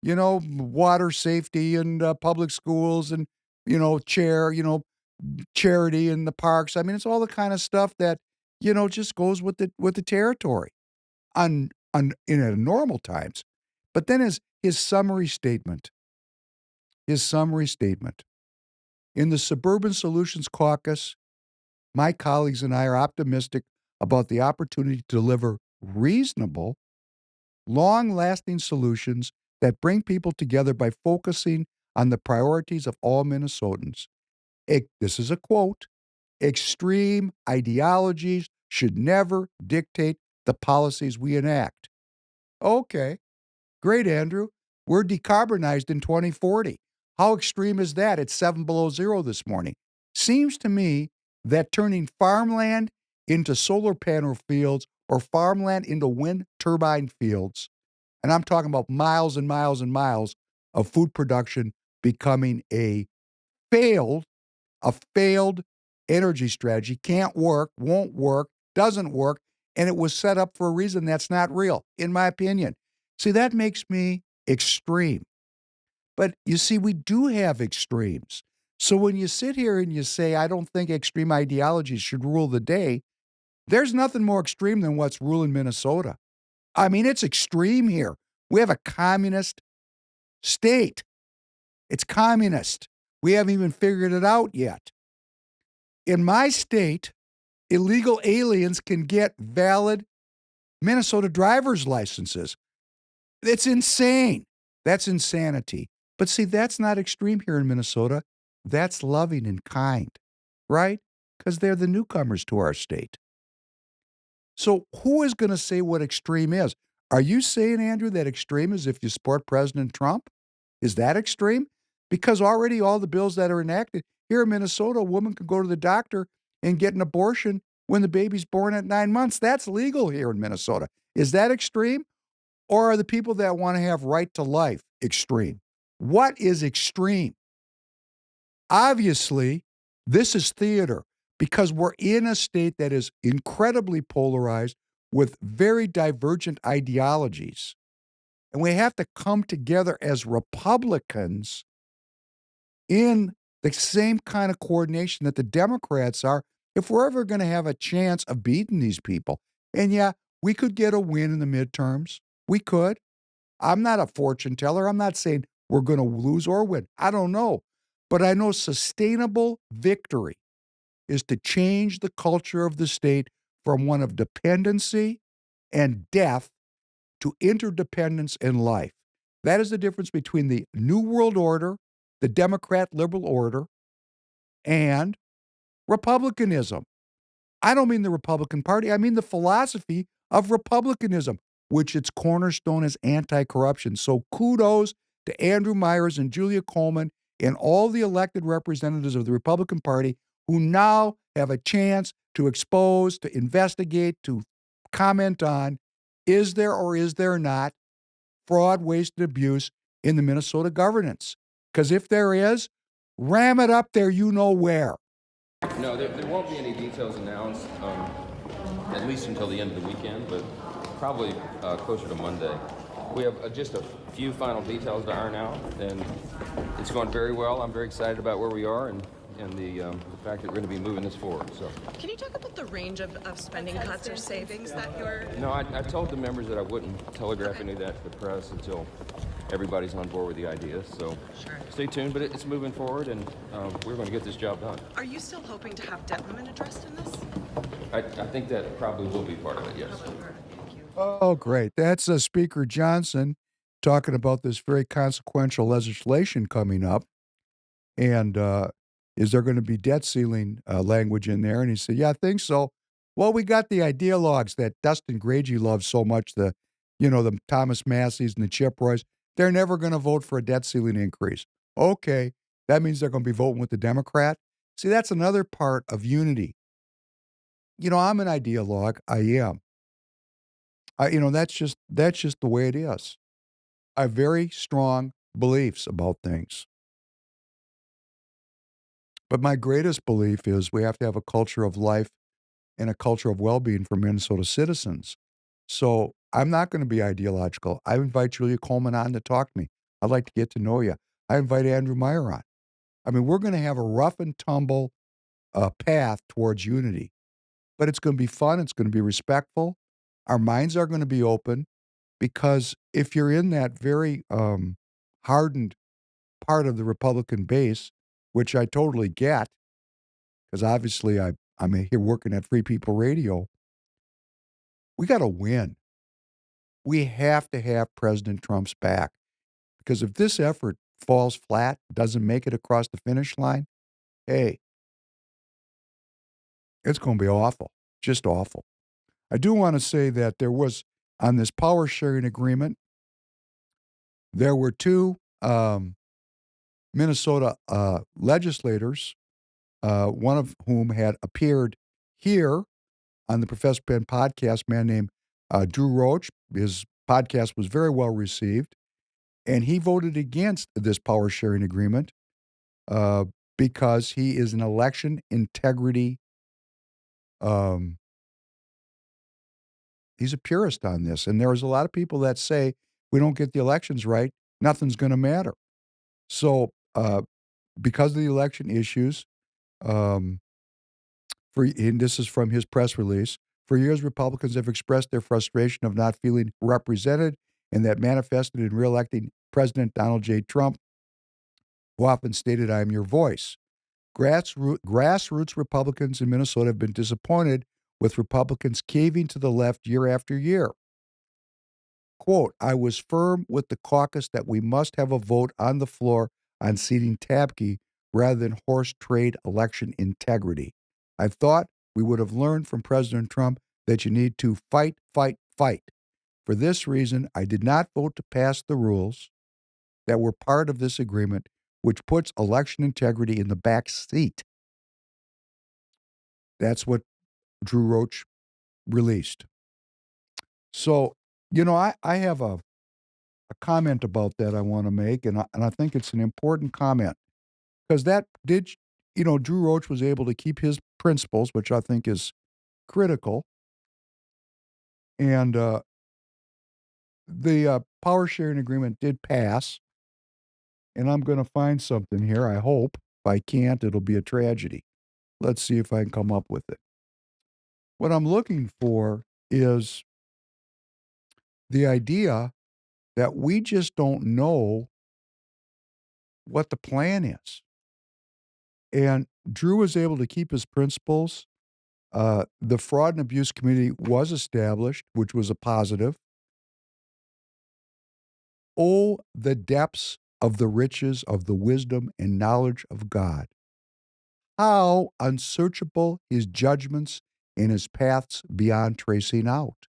you know, water safety and public schools and, you know, charity in the parks. I mean, it's all the kind of stuff that, you know, just goes with the territory in normal times. But then his summary statement. In the Suburban Solutions Caucus, my colleagues and I are optimistic about the opportunity to deliver reasonable, long-lasting solutions that bring people together by focusing on the priorities of all Minnesotans. This is a quote. Extreme ideologies, should never dictate the policies we enact. Okay, great, Andrew. We're decarbonized in 2040. How extreme is that? It's 7 below zero this morning. Seems to me that turning farmland into solar panel fields or farmland into wind turbine fields, and I'm talking about miles and miles and miles of food production becoming failed, a failed energy strategy, can't work, won't work, doesn't work, and it was set up for a reason that's not real, in my opinion. See, that makes me extreme. But you see, we do have extremes. So when you sit here and you say, I don't think extreme ideologies should rule the day, there's nothing more extreme than what's ruling Minnesota. I mean, it's extreme here. We have a communist state. It's communist. We haven't even figured it out yet. In my state, illegal aliens can get valid Minnesota driver's licenses. It's insane. That's insanity. But see, that's not extreme here in Minnesota. That's loving and kind, right? Because they're the newcomers to our state. So who is going to say what extreme is? Are you saying, Andrew, that extreme is if you support President Trump? Is that extreme? Because already all the bills that are enacted here in Minnesota, a woman can go to the doctor and get an abortion when the baby's born at 9 months. That's legal here in Minnesota. Is that extreme? Or are the people that want to have right to life extreme? What is extreme? Obviously, this is theater because we're in a state that is incredibly polarized with very divergent ideologies. And we have to come together as Republicans in the same kind of coordination that the Democrats are if we're ever going to have a chance of beating these people. And yeah, we could get a win in the midterms. We could. I'm not a fortune teller. I'm not saying we're going to lose or win. I don't know. But I know sustainable victory is to change the culture of the state from one of dependency and death to interdependence and life. That is the difference between the New World Order, the Democrat liberal order, and Republicanism. I don't mean the Republican Party. I mean the philosophy of Republicanism, which its cornerstone is anti-corruption. So kudos to Andrew Myers and Julia Coleman and all the elected representatives of the Republican Party who now have a chance to expose, to investigate, to comment on, is there or is there not fraud, waste, and abuse in the Minnesota governance? Because if there is, ram it up there you know where. No, there won't be any details announced, at least until the end of the weekend, but probably closer to Monday. We have just a few final details to iron out, and it's going very well. I'm very excited about where we are and the fact that we're going to be moving this forward. So, can you talk about the range of spending cuts or savings that you're... No, I told the members that I wouldn't telegraph any of that to the press until everybody's on board with the idea. So stay tuned, but it's moving forward, and we're going to get this job done. Are you still hoping to have debt limit addressed in this? I think that probably will be part of it, yes. Oh, great. That's Speaker Johnson talking about this very consequential legislation coming up. And is there going to be debt ceiling language in there? And he said, yeah, I think so. Well, we got the ideologues that Dustin Grady loves so much, the Thomas Masseys and the Chip Roys. They're never going to vote for a debt ceiling increase. Okay, that means they're going to be voting with the Democrat. See, that's another part of unity. I'm an ideologue. I am. That's just the way it is. I have very strong beliefs about things. But my greatest belief is we have to have a culture of life and a culture of well-being for Minnesota citizens. So I'm not going to be ideological. I invite Julia Coleman on to talk to me. I'd like to get to know you. I invite Andrew Meyer on. I mean, we're going to have a rough and tumble path towards unity. But it's going to be fun. It's going to be respectful. Our minds are going to be open because if you're in that very hardened part of the Republican base, which I totally get, because obviously I'm here working at Free People Radio, we got to win. We have to have President Trump's back. Because if this effort falls flat, doesn't make it across the finish line, hey, it's going to be awful. Just awful. I do want to say that there was, on this power sharing agreement, there were two Minnesota legislators, one of whom had appeared here on the Professor Penn podcast, a man named Drew Roach. His podcast was very well received, and he voted against this power sharing agreement because he is an election integrity. He's a purist on this, and there's a lot of people that say we don't get the elections right, nothing's going to matter. So, because of the election issues, and this is from his press release, for years Republicans have expressed their frustration of not feeling represented, and that manifested in reelecting President Donald J. Trump, who often stated, "I am your voice." Grassroots Republicans in Minnesota have been disappointed with Republicans caving to the left year after year. Quote, "I was firm with the caucus that we must have a vote on the floor on seating Tabke rather than horse trade election integrity. I thought we would have learned from President Trump that you need to fight, fight, fight. For this reason, I did not vote to pass the rules that were part of this agreement, which puts election integrity in the back seat." That's what Drew Roach released. So, I have a comment about that I want to make, and I think it's an important comment, because Drew Roach was able to keep his principles, which I think is critical, and the power sharing agreement did pass, and I'm going to find something here, I hope. If I can't, it'll be a tragedy. Let's see if I can come up with it. What I'm looking for is the idea that we just don't know what the plan is. And Drew was able to keep his principles. The Fraud and Abuse Committee was established, which was a positive. Oh, the depths of the riches of the wisdom and knowledge of God. How unsearchable his judgments and his paths beyond tracing out.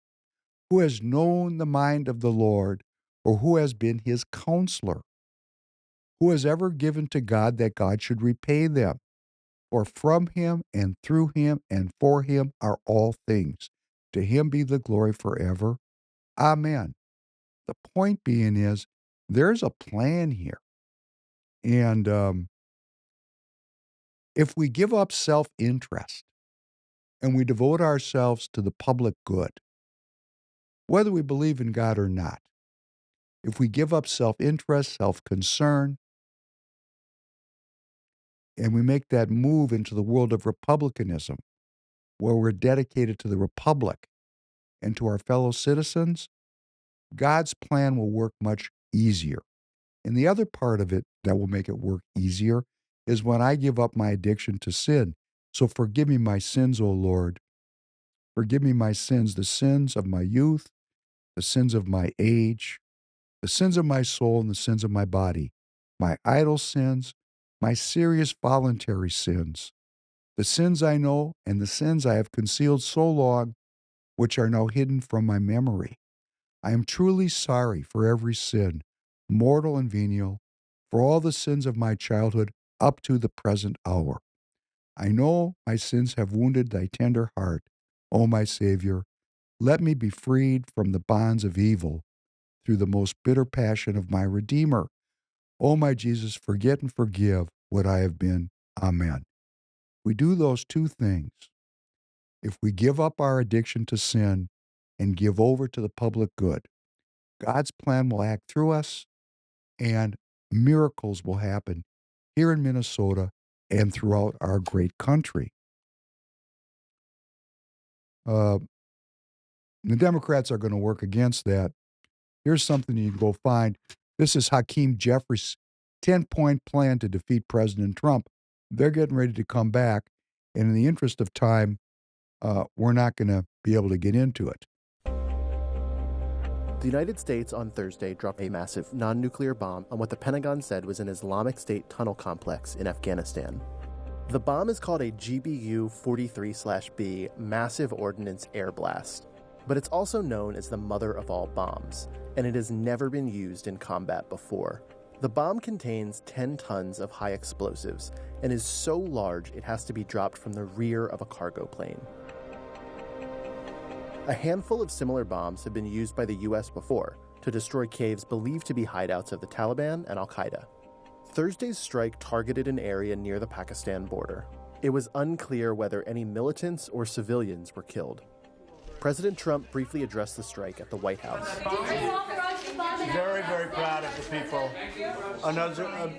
Who has known the mind of the Lord, or who has been his counselor? Who has ever given to God that God should repay them? For from him and through him and for him are all things. To him be the glory forever. Amen. The point being is, there's a plan here. And if we give up self-interest and we devote ourselves to the public good, whether we believe in God or not, if we give up self-interest, self-concern, and we make that move into the world of republicanism, where we're dedicated to the republic and to our fellow citizens, God's plan will work much easier. And the other part of it that will make it work easier is when I give up my addiction to sin. So forgive me my sins, O Lord. Forgive me my sins, the sins of my youth, the sins of my age, the sins of my soul, and the sins of my body, my idle sins, my serious voluntary sins, the sins I know and the sins I have concealed so long, which are now hidden from my memory. I am truly sorry for every sin, mortal and venial, for all the sins of my childhood up to the present hour. I know my sins have wounded thy tender heart, O my Savior. Let me be freed from the bonds of evil through the most bitter passion of my Redeemer. O my Jesus, forget and forgive what I have been. Amen. We do those two things. If we give up our addiction to sin and give over to the public good, God's plan will act through us, and miracles will happen here in Minnesota and throughout our great country. The Democrats are going to work against that. Here's something you can go find. This is Hakeem Jeffries' 10-point plan to defeat President Trump. They're getting ready to come back, and in the interest of time, we're not going to be able to get into it. The United States on Thursday dropped a massive non-nuclear bomb on what the Pentagon said was an Islamic State tunnel complex in Afghanistan. The bomb is called a GBU-43/B Massive Ordnance Air Blast, but it's also known as the mother of all bombs, and it has never been used in combat before. The bomb contains 10 tons of high explosives and is so large it has to be dropped from the rear of a cargo plane. A handful of similar bombs have been used by the U.S. before to destroy caves believed to be hideouts of the Taliban and Al-Qaeda. Thursday's strike targeted an area near the Pakistan border. It was unclear whether any militants or civilians were killed. President Trump briefly addressed the strike at the White House. Very, very proud of the people.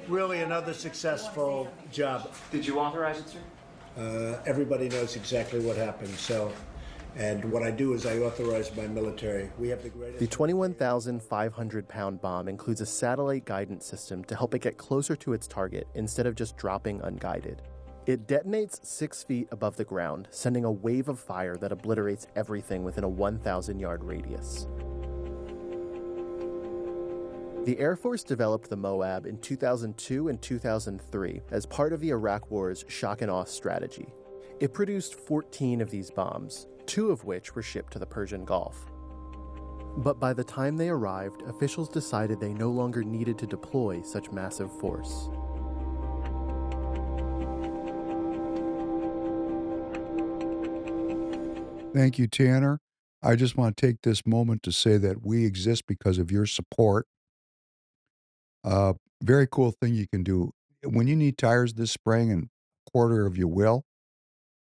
Really another successful job. Did you authorize it, sir? Everybody knows exactly what happened, and what I do is I authorize my military. We have the greatest... The 21,500-pound bomb includes a satellite guidance system to help it get closer to its target instead of just dropping unguided. It detonates 6 feet above the ground, sending a wave of fire that obliterates everything within a 1,000-yard radius. The Air Force developed the Moab in 2002 and 2003 as part of the Iraq War's shock and awe strategy. It produced 14 of these bombs, 2 of which were shipped to the Persian Gulf. But by the time they arrived, officials decided they no longer needed to deploy such massive force. Thank you, Tanner. I just want to take this moment to say that we exist because of your support. Very cool thing you can do. When you need tires this spring, and a quarter of you will,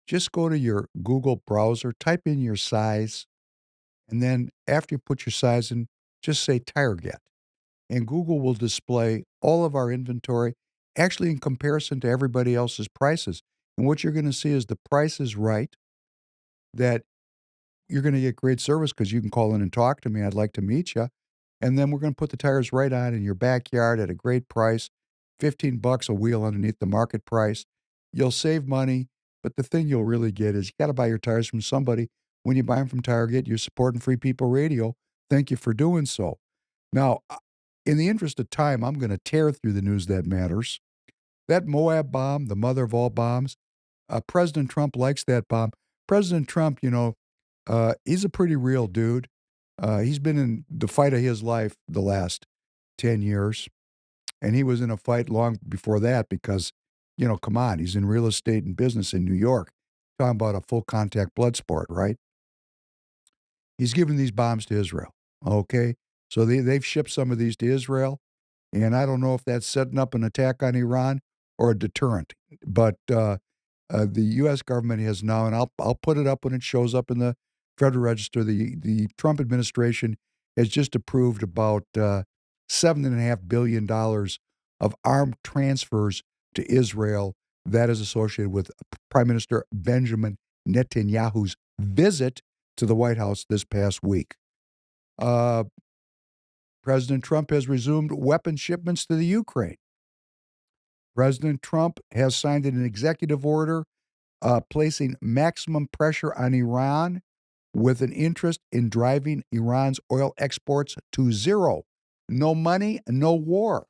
just go to your Google browser, type in your size, and then after you put your size in, just say Tire Get. And Google will display all of our inventory, actually in comparison to everybody else's prices. And what you're going to see is the price is right, that you're going to get great service because you can call in and talk to me. I'd like to meet you. And then we're going to put the tires right on in your backyard at a great price, $15 a wheel underneath the market price. You'll save money, but the thing you'll really get is you got to buy your tires from somebody. When you buy them from Target, you're supporting Free People Radio. Thank you for doing so. Now, in the interest of time, I'm going to tear through the news that matters. That Moab bomb, the mother of all bombs, President Trump likes that bomb. President Trump, he's a pretty real dude. He's been in the fight of his life the last 10 years. And he was in a fight long before that because, come on, he's in real estate and business in New York. Talking about a full contact blood sport, right? He's giving these bombs to Israel, okay? So they've shipped some of these to Israel. And I don't know if that's setting up an attack on Iran or a deterrent. But the U.S. government has now, and I'll put it up when it shows up in the Federal Register, the Trump administration has just approved about $7.5 billion of armed transfers to Israel. That is associated with Prime Minister Benjamin Netanyahu's visit to the White House this past week. President Trump has resumed weapon shipments to the Ukraine. President Trump has signed an executive order placing maximum pressure on Iran with an interest in driving Iran's oil exports to zero. No money, no war.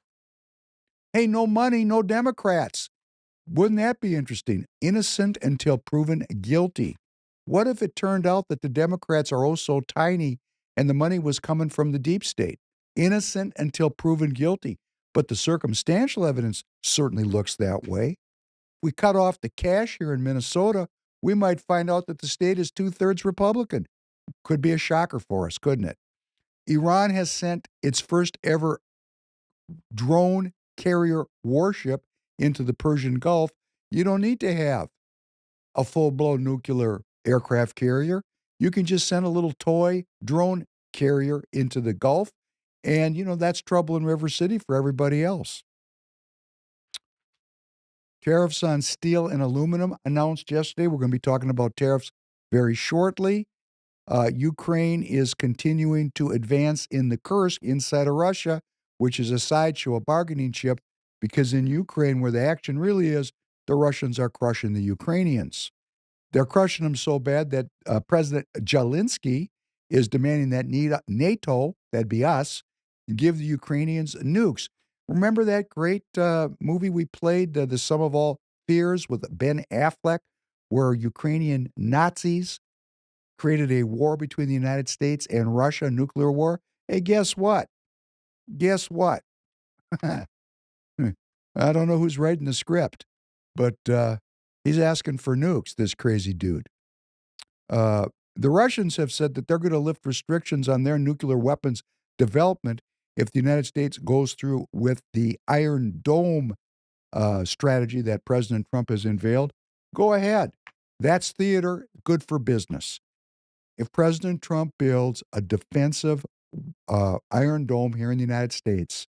Hey, no money, no Democrats. Wouldn't that be interesting? Innocent until proven guilty. What if it turned out that the Democrats are oh so tiny and the money was coming from the deep state? Innocent until proven guilty. But the circumstantial evidence certainly looks that way. We cut off the cash here in Minnesota, we might find out that the state is 2/3 Republican. Could be a shocker for us, couldn't it? Iran has sent its first ever drone carrier warship into the Persian Gulf. You don't need to have a full-blown nuclear aircraft carrier. You can just send a little toy drone carrier into the Gulf, and, that's trouble in River City for everybody else. Tariffs on steel and aluminum announced yesterday. We're going to be talking about tariffs very shortly. Ukraine is continuing to advance in the Kursk inside of Russia, which is a sideshow, a bargaining chip, because in Ukraine, where the action really is, the Russians are crushing the Ukrainians. They're crushing them so bad that President Zelensky is demanding that NATO, that'd be us, give the Ukrainians nukes. Remember that great movie we played, The Sum of All fears with Ben Affleck, where Ukrainian Nazis created a war between the United States and Russia, a nuclear war. Hey, guess what? Guess what? I don't know who's writing the script, but he's asking for nukes, this crazy dude. The Russians have said that they're going to lift restrictions on their nuclear weapons development if the United States goes through with the Iron Dome strategy that President Trump has unveiled. Go ahead. That's theater, good for business. If President Trump builds a defensive Iron Dome here in the United States,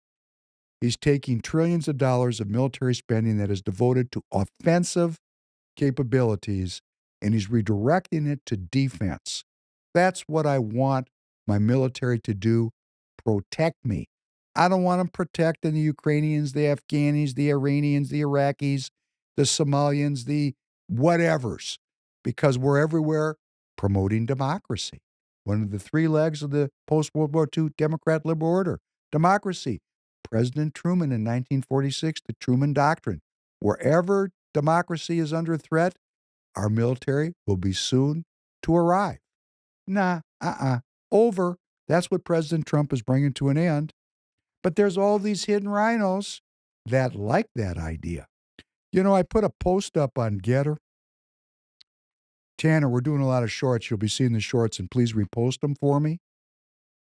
he's taking trillions of dollars of military spending that is devoted to offensive capabilities, and he's redirecting it to defense. That's what I want my military to do, protect me. I don't want them protecting the Ukrainians, the Afghanis, the Iranians, the Iraqis, the Somalians, the whatevers, because we're everywhere promoting democracy. One of the three legs of the post-World War II Democrat liberal order, democracy. President Truman in 1946, the Truman Doctrine. Wherever democracy is under threat, our military will be soon to arrive. Over. That's what President Trump is bringing to an end. But there's all these hidden rhinos that like that idea. You know, I put a post up on Getter. Tanner, we're doing a lot of shorts. You'll be seeing the shorts, and please repost them for me.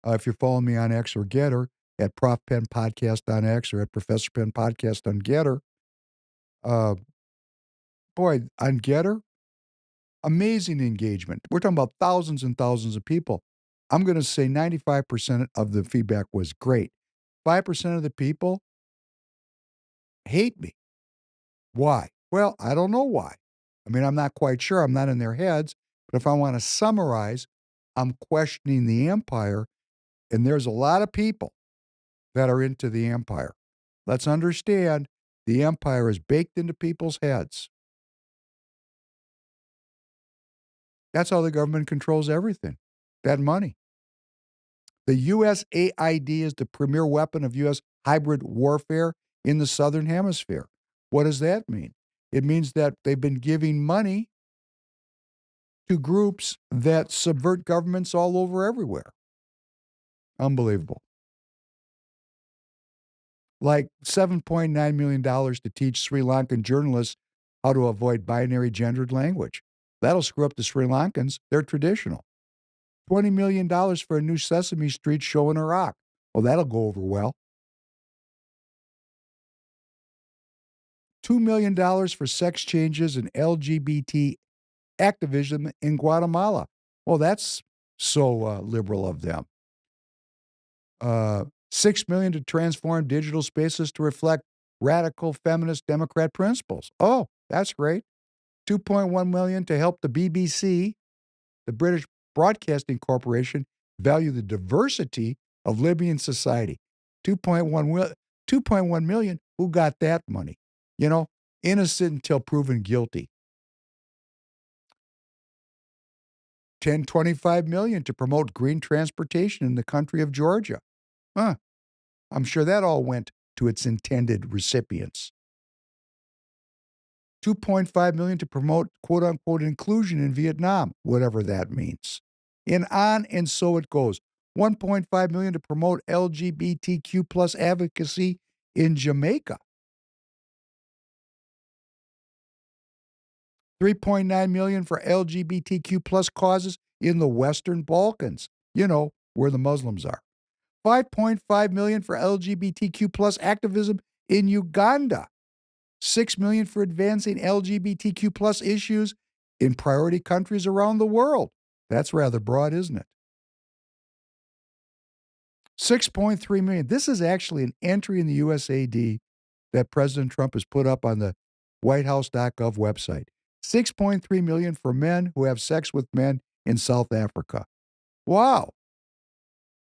If you're following me on X or Getter, at Prof Penn Podcast on X or at Professor Penn Podcast on Getter. Boy, on Getter, amazing engagement. We're talking about thousands and thousands of people. I'm going to say 95% of the feedback was great. 5% of the people hate me. Why? Well, I don't know why. I mean, I'm not quite sure. I'm not in their heads. But if I want to summarize, I'm questioning the empire. And there's a lot of people that are into the empire. Let's understand the empire is baked into people's heads. That's how the government controls everything. That money. The USAID is the premier weapon of U.S. hybrid warfare in the Southern Hemisphere. What does that mean? It means that they've been giving money to groups that subvert governments all over everywhere. Unbelievable. Like $7.9 million to teach Sri Lankan journalists how to avoid binary gendered language. That'll screw up the Sri Lankans. They're traditional. $20 million for a new Sesame Street show in Iraq. Well, that'll go over well. $2 million for sex changes and LGBT activism in Guatemala. Well, that's so liberal of them. $6 million to transform digital spaces to reflect radical feminist Democrat principles. Oh, that's great. $2.1 million to help the BBC, the British Broadcasting Corporation, value the diversity of Libyan society. $2.1 million. Who got that money? You know, innocent until proven guilty. $25 million to promote green transportation in the country of Georgia. I'm sure that all went to its intended recipients. $2.5 million to promote quote-unquote inclusion in Vietnam, whatever that means. And on and so it goes. $1.5 million to promote LGBTQ plus advocacy in Jamaica. $3.9 million for LGBTQ plus causes in the Western Balkans, you know, where the Muslims are. $5.5 million for LGBTQ plus activism in Uganda. $6 million for advancing LGBTQ plus issues in priority countries around the world. That's rather broad, isn't it? $6.3 million. This is actually an entry in the USAID that President Trump has put up on the whitehouse.gov website. $6.3 million for men who have sex with men in South Africa. Wow.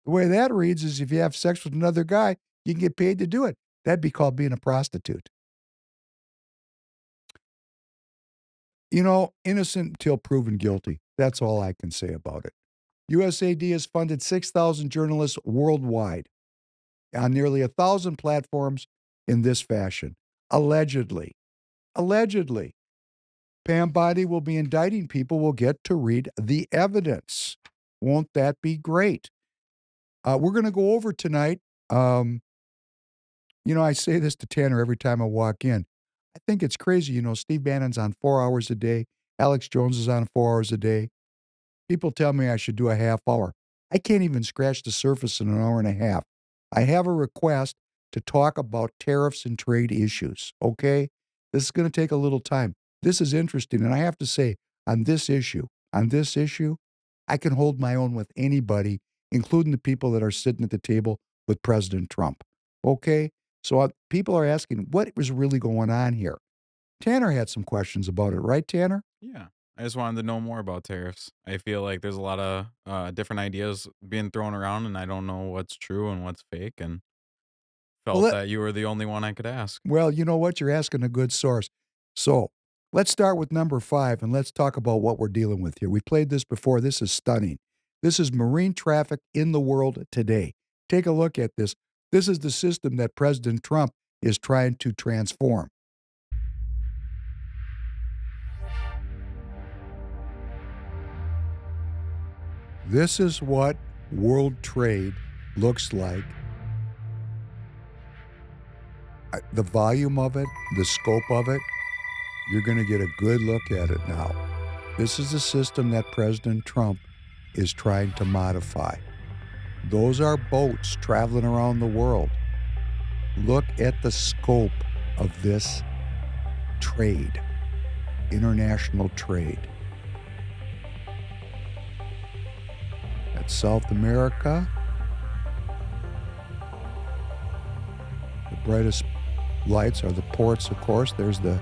The way that reads is if you have sex with another guy, you can get paid to do it. That'd be called being a prostitute. You know, innocent until proven guilty. That's all I can say about it. USAID has funded 6,000 journalists worldwide on nearly 1,000 platforms in this fashion, allegedly. Allegedly. Pam Bondi will be indicting people. We'll get to read the evidence. Won't that be great? We're going to go over tonight. I say this to Tanner every time I walk in. I think it's crazy. Steve Bannon's on 4 hours a day. Alex Jones is on 4 hours a day. People tell me I should do a half hour. I can't even scratch the surface in an hour and a half. I have a request to talk about tariffs and trade issues, okay? This is going to take a little time. This is interesting, and I have to say, on this issue, I can hold my own with anybody, including the people that are sitting at the table with President Trump, okay? So people are asking, what is really going on here? Tanner had some questions about it, right, Tanner? Yeah. I just wanted to know more about tariffs. I feel like there's a lot of different ideas being thrown around, and I don't know what's true and what's fake, and felt that you were the only one I could ask. Well, you know what? You're asking a good source. So let's start with number 5, and let's talk about what we're dealing with here. We played this before. This is stunning. This is marine traffic in the world today. Take a look at this. This is the system that President Trump is trying to transform. This is what world trade looks like. The volume of it, the scope of it, you're going to get a good look at it now. This is the system that President Trump is trying to modify. Those are boats traveling around the world. Look at the scope of this trade, international trade. That's South America. The brightest lights are the ports, of course. There's the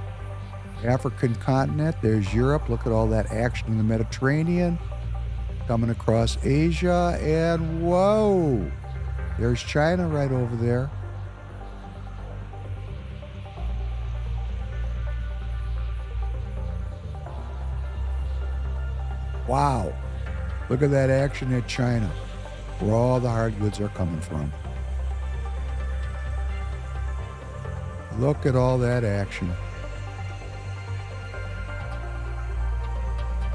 African continent. There's Europe. Look at all that action in the Mediterranean. Coming across Asia. And whoa, there's China right over there. Wow. Look at that action at China, where all the hard goods are coming from. Look at all that action.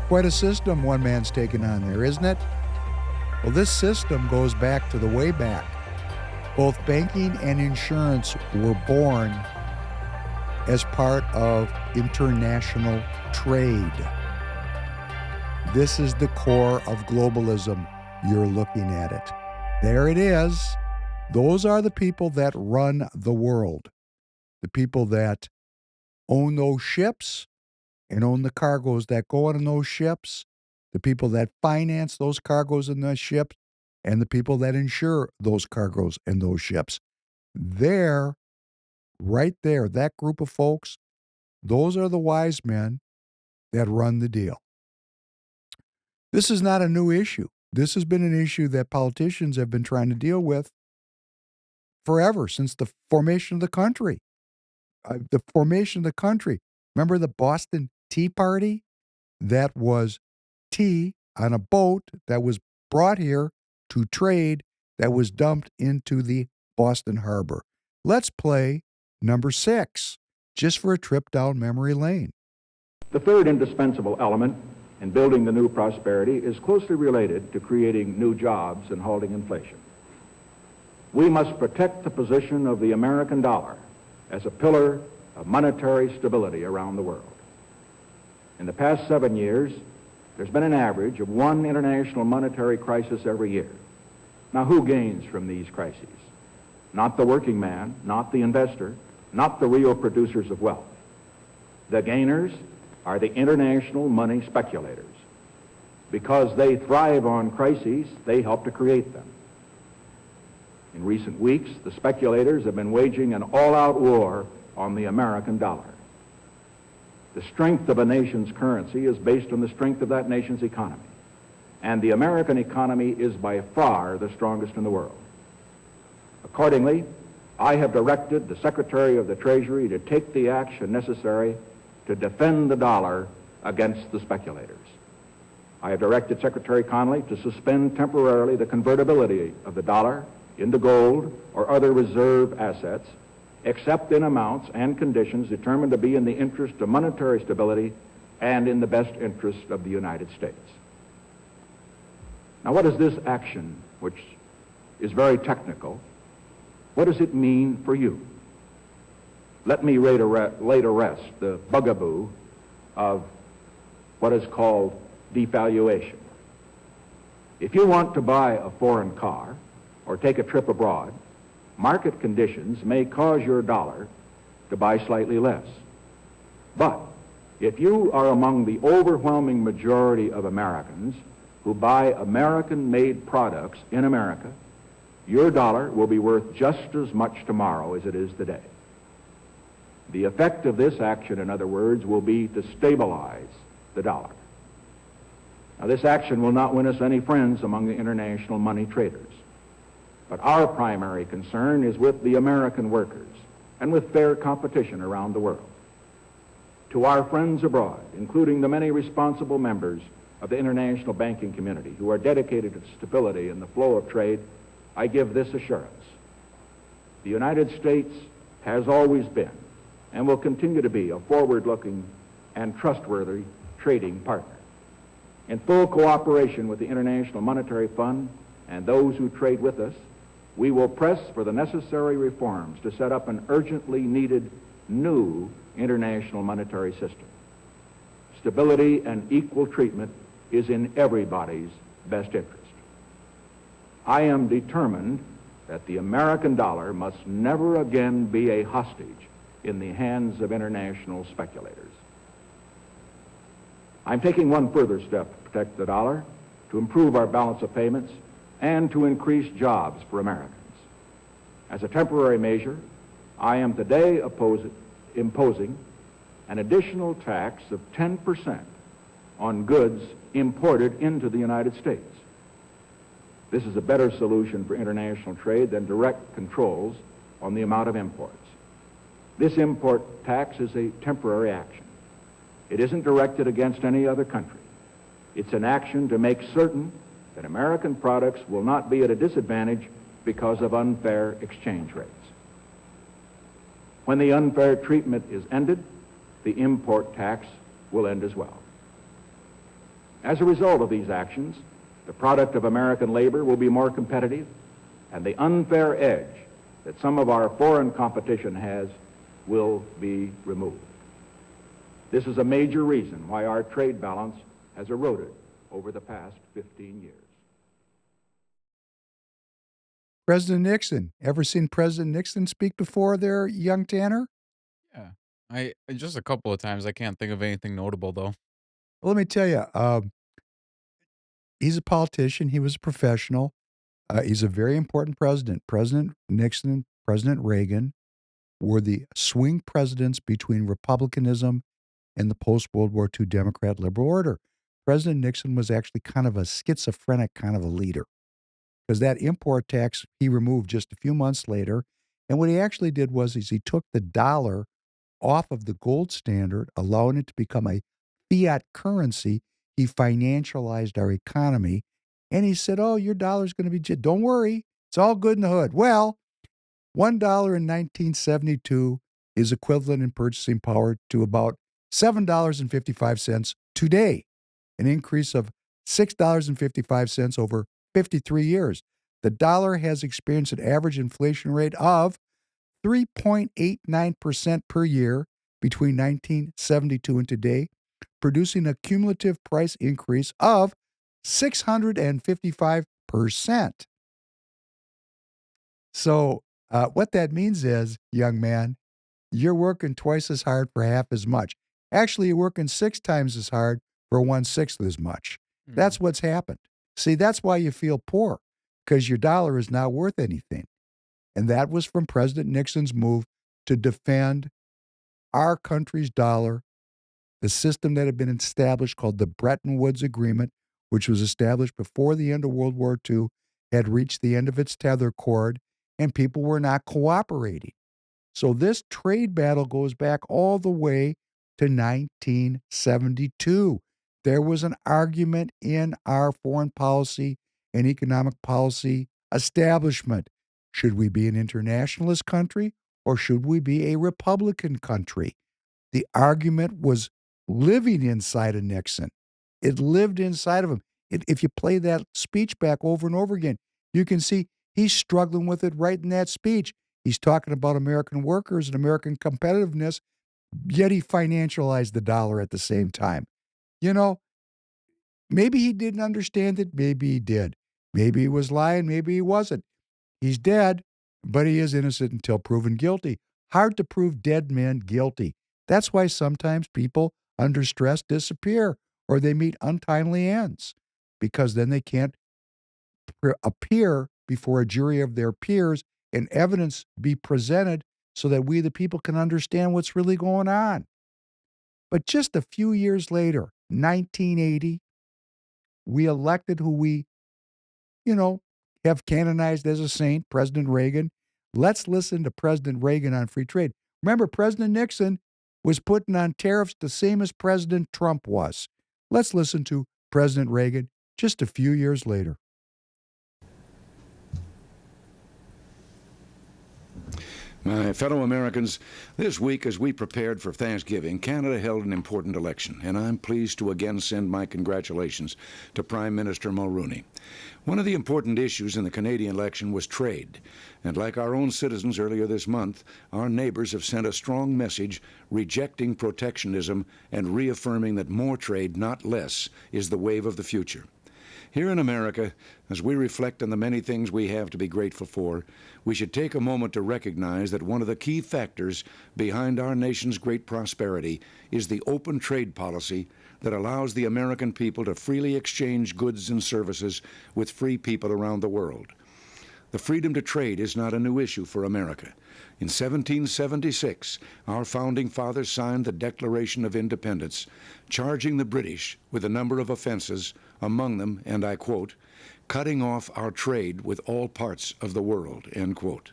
Quite a system one man's taking on there, isn't it? Well, this system goes back to the way back. Both banking and insurance were born as part of international trade. This is the core of globalism. You're looking at it. There it is. Those are the people that run the world. The people that own those ships and own the cargoes that go on those ships, the people that finance those cargoes in those ships, and the people that insure those cargoes and those ships. There, right there, that group of folks, those are the wise men that run the deal. This is not a new issue. This has been an issue that politicians have been trying to deal with forever, since the formation of the country. Remember the Boston Tea Party? That was tea on a boat that was brought here to trade, that was dumped into the Boston Harbor. Let's play number 6, just for a trip down memory lane. The third indispensable element in building the new prosperity is closely related to creating new jobs and halting inflation. We must protect the position of the American dollar as a pillar of monetary stability around the world. In the past 7 years, there's been an average of one international monetary crisis every year. Now, who gains from these crises? Not the working man, not the investor, not the real producers of wealth. The gainers are the international money speculators. Because they thrive on crises, they help to create them. In recent weeks, the speculators have been waging an all-out war on the American dollar. The strength of a nation's currency is based on the strength of that nation's economy. And the American economy is by far the strongest in the world. Accordingly, I have directed the Secretary of the Treasury to take the action necessary to defend the dollar against the speculators. I have directed Secretary Connally to suspend temporarily the convertibility of the dollar into gold or other reserve assets except in amounts and conditions determined to be in the interest of monetary stability and in the best interest of the United States. Now, what does this action, which is very technical, what does it mean for you? Let me lay to rest the bugaboo of what is called devaluation. If you want to buy a foreign car or take a trip abroad, market conditions may cause your dollar to buy slightly less. But if you are among the overwhelming majority of Americans who buy American-made products in America, your dollar will be worth just as much tomorrow as it is today. The effect of this action, in other words, will be to stabilize the dollar. Now, this action will not win us any friends among the international money traders. But our primary concern is with the American workers and with fair competition around the world. To our friends abroad, including the many responsible members of the international banking community who are dedicated to stability and the flow of trade, I give this assurance. The United States has always been and will continue to be a forward-looking and trustworthy trading partner. In full cooperation with the International Monetary Fund and those who trade with us, we will press for the necessary reforms to set up an urgently needed new international monetary system. Stability and equal treatment is in everybody's best interest. I am determined that the American dollar must never again be a hostage in the hands of international speculators. I'm taking one further step to protect the dollar, to improve our balance of payments, and to increase jobs for Americans. As a temporary measure, I am today imposing an additional tax of 10% on goods imported into the United States. This is a better solution for international trade than direct controls on the amount of imports. This import tax is a temporary action. It isn't directed against any other country. It's an action to make certain that American products will not be at a disadvantage because of unfair exchange rates. When the unfair treatment is ended, the import tax will end as well. As a result of these actions, the product of American labor will be more competitive, and the unfair edge that some of our foreign competition has will be removed. This is a major reason why our trade balance has eroded over the past 15 years. President Nixon. Ever seen President Nixon speak before there, young Tanner? Yeah. I just a couple of times. I can't think of anything notable though. Well, let me tell you, he's a politician. He was a professional. He's a very important president. President Nixon, President Reagan were the swing presidents between republicanism and the post-World War II Democrat liberal order. President Nixon was actually kind of a schizophrenic kind of a leader, because that import tax he removed just a few months later. And what he actually did was he took the dollar off of the gold standard, allowing it to become a fiat currency. He financialized our economy. And he said, oh, your dollar's going to be, don't worry, it's all good in the hood. Well, $1 in 1972 is equivalent in purchasing power to about $7.55 today, an increase of $6.55 over 53 years. The dollar has experienced an average inflation rate of 3.89% per year between 1972 and today, producing a cumulative price increase of 655%. So what that means is, young man, you're working twice as hard for half as much. Actually, you're working 6 times as hard for 1/6 as much. That's what's happened. See, that's why you feel poor, because your dollar is not worth anything. And that was from President Nixon's move to defend our country's dollar, the system that had been established called the Bretton Woods Agreement, which was established before the end of World War II, had reached the end of its tether cord, and people were not cooperating. So this trade battle goes back all the way to 1972. There was an argument in our foreign policy and economic policy establishment. Should we be an internationalist country, or should we be a Republican country? The argument was living inside of Nixon. It lived inside of him. If you play that speech back over and over again, you can see he's struggling with it right in that speech. He's talking about American workers and American competitiveness, yet he financialized the dollar at the same time. You know, maybe he didn't understand it. Maybe he did. Maybe he was lying. Maybe he wasn't. He's dead, but he is innocent until proven guilty. Hard to prove dead men guilty. That's why sometimes people under stress disappear or they meet untimely ends because then they can't appear before a jury of their peers and evidence be presented so that we, the people, can understand what's really going on. But just a few years later, 1980, we elected who we, have canonized as a saint, President Reagan. Let's listen to President Reagan on free trade. Remember, President Nixon was putting on tariffs the same as President Trump was. Let's listen to President Reagan just a few years later. My fellow Americans, this week as we prepared for Thanksgiving, Canada held an important election, and I'm pleased to again send my congratulations to Prime Minister Mulroney. One of the important issues in the Canadian election was trade, and like our own citizens earlier this month, our neighbors have sent a strong message rejecting protectionism and reaffirming that more trade, not less, is the wave of the future. Here in America, as we reflect on the many things we have to be grateful for, we should take a moment to recognize that one of the key factors behind our nation's great prosperity is the open trade policy that allows the American people to freely exchange goods and services with free people around the world. The freedom to trade is not a new issue for America. In 1776, our founding fathers signed the Declaration of Independence, charging the British with a number of offenses, among them, and I quote, cutting off our trade with all parts of the world, end quote.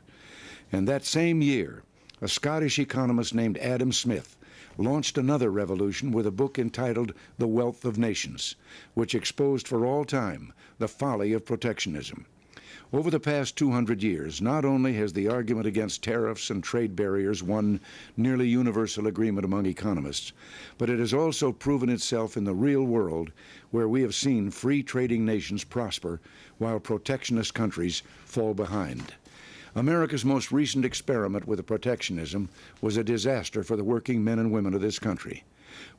And that same year, a Scottish economist named Adam Smith launched another revolution with a book entitled The Wealth of Nations, which exposed for all time the folly of protectionism. Over the past 200 years, not only has the argument against tariffs and trade barriers won nearly universal agreement among economists, but it has also proven itself in the real world where we have seen free trading nations prosper while protectionist countries fall behind. America's most recent experiment with protectionism was a disaster for the working men and women of this country.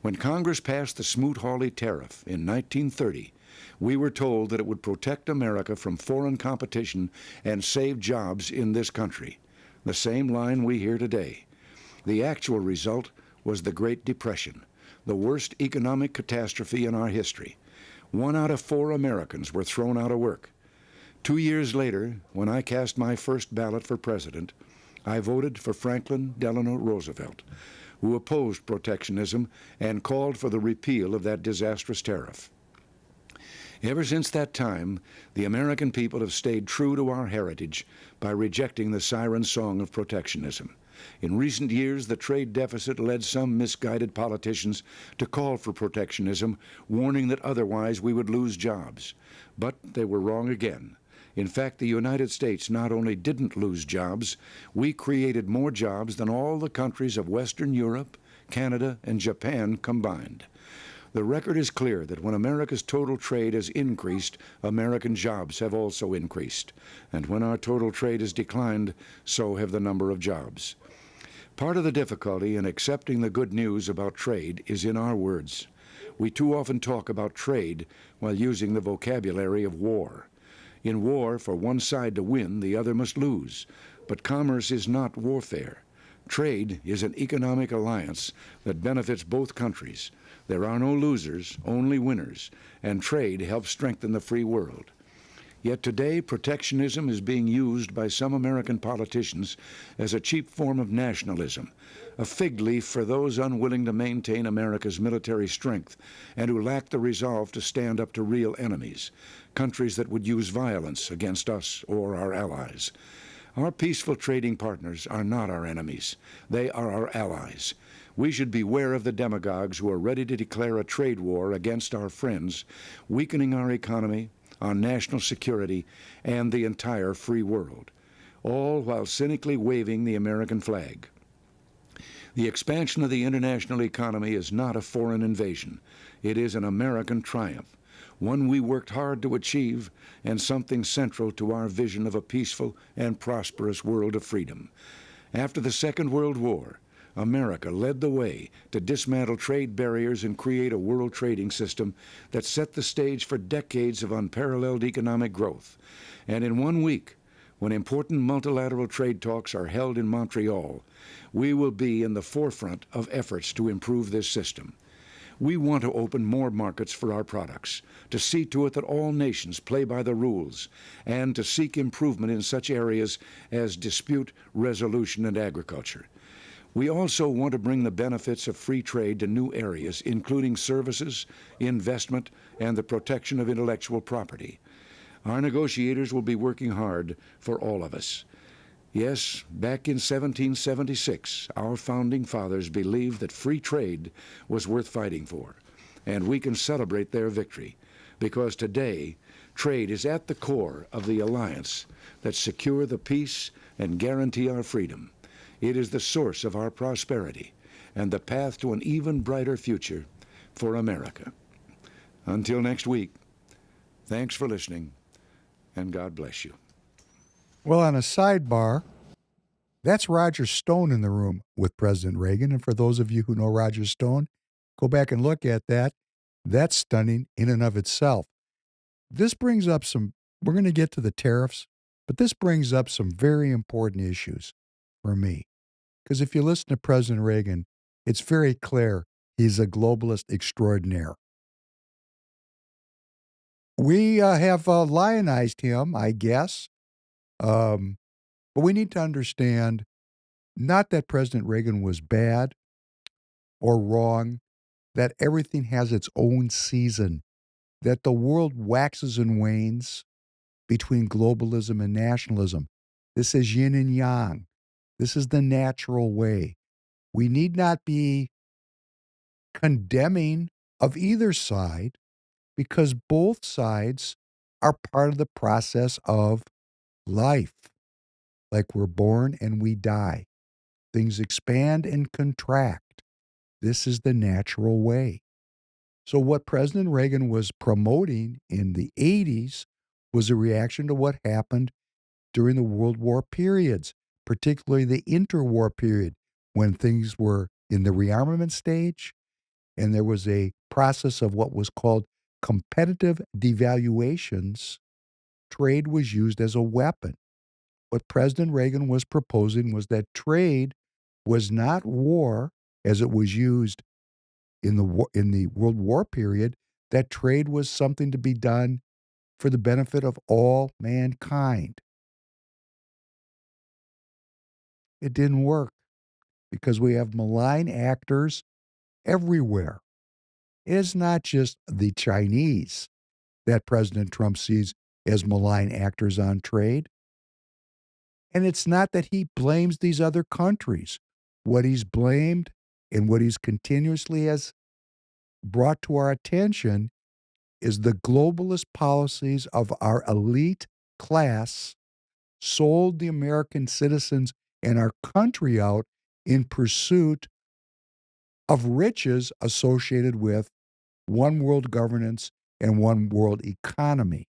When Congress passed the Smoot-Hawley Tariff in 1930, we were told that it would protect America from foreign competition and save jobs in this country. The same line we hear today. The actual result was the Great Depression, the worst economic catastrophe in our history. 1 out of 4 Americans were thrown out of work. 2 years later, when I cast my first ballot for president, I voted for Franklin Delano Roosevelt, who opposed protectionism and called for the repeal of that disastrous tariff. Ever since that time, the American people have stayed true to our heritage by rejecting the siren song of protectionism. In recent years, the trade deficit led some misguided politicians to call for protectionism, warning that otherwise we would lose jobs. But they were wrong again. In fact, the United States not only didn't lose jobs, we created more jobs than all the countries of Western Europe, Canada, and Japan combined. The record is clear that when America's total trade has increased, American jobs have also increased. And when our total trade has declined, so have the number of jobs. Part of the difficulty in accepting the good news about trade is in our words. We too often talk about trade while using the vocabulary of war. In war, for one side to win, the other must lose. But commerce is not warfare. Trade is an economic alliance that benefits both countries. There are no losers, only winners, and trade helps strengthen the free world. Yet today, protectionism is being used by some American politicians as a cheap form of nationalism, a fig leaf for those unwilling to maintain America's military strength and who lack the resolve to stand up to real enemies, countries that would use violence against us or our allies. Our peaceful trading partners are not our enemies. They are our allies. We should beware of the demagogues who are ready to declare a trade war against our friends, weakening our economy, our national security, and the entire free world. all while cynically waving the American flag. The expansion of the international economy is not a foreign invasion. It is an American triumph, one we worked hard to achieve and something central to our vision of a peaceful and prosperous world of freedom. After the Second World War, America led the way to dismantle trade barriers and create a world trading system that set the stage for decades of unparalleled economic growth. And in 1 week, when important multilateral trade talks are held in Montreal, we will be in the forefront of efforts to improve this system. We want to open more markets for our products, to see to it that all nations play by the rules, and to seek improvement in such areas as dispute resolution and agriculture. We also want to bring the benefits of free trade to new areas, including services, investment, and the protection of intellectual property. Our negotiators will be working hard for all of us. Yes, back in 1776, our founding fathers believed that free trade was worth fighting for, and we can celebrate their victory, because today, trade is at the core of the alliance that secure the peace and guarantee our freedom. It is the source of our prosperity and the path to an even brighter future for America. Until next week, thanks for listening, and God bless you. Well, on a sidebar, that's Roger Stone in the room with President Reagan. And for those of you who know Roger Stone, go back and look at that. That's stunning in and of itself. This brings up we're going to get to the tariffs, but this brings up some very important issues for me. Because if you listen to President Reagan, it's very clear he's a globalist extraordinaire. We have lionized him, I guess. But we need to understand not that President Reagan was bad or wrong, that everything has its own season, that the world waxes and wanes between globalism and nationalism. This is yin and yang. This is the natural way. We need not be condemning of either side because both sides are part of the process of life. Like we're born and we die. Things expand and contract. This is the natural way. So what President Reagan was promoting in the 80s was a reaction to what happened during the World War periods, particularly the interwar period, when things were in the rearmament stage, and there was a process of what was called competitive devaluations. Trade was used as a weapon. What President Reagan was proposing was that trade was not war as it was used in the World War period, that trade was something to be done for the benefit of all mankind. It didn't work because we have malign actors everywhere. It is not just the Chinese that President Trump sees as malign actors on trade. And it's not that he blames these other countries. What he's blamed and what he's continuously has brought to our attention is the globalist policies of our elite class sold the American citizens and our country out in pursuit of riches associated with one world governance and one world economy.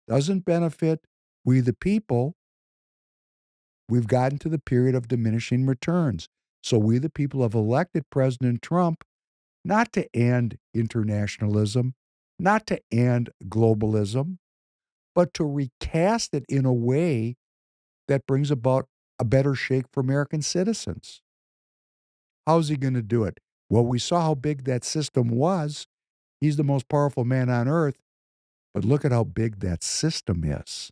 Doesn't benefit we the people. We've gotten to the period of diminishing returns. So we the people have elected President Trump not to end internationalism, not to end globalism, but to recast it in a way that brings about a better shake for American citizens. How's he going to do it? Well, we saw how big that system was. He's the most powerful man on earth, but look at how big that system is.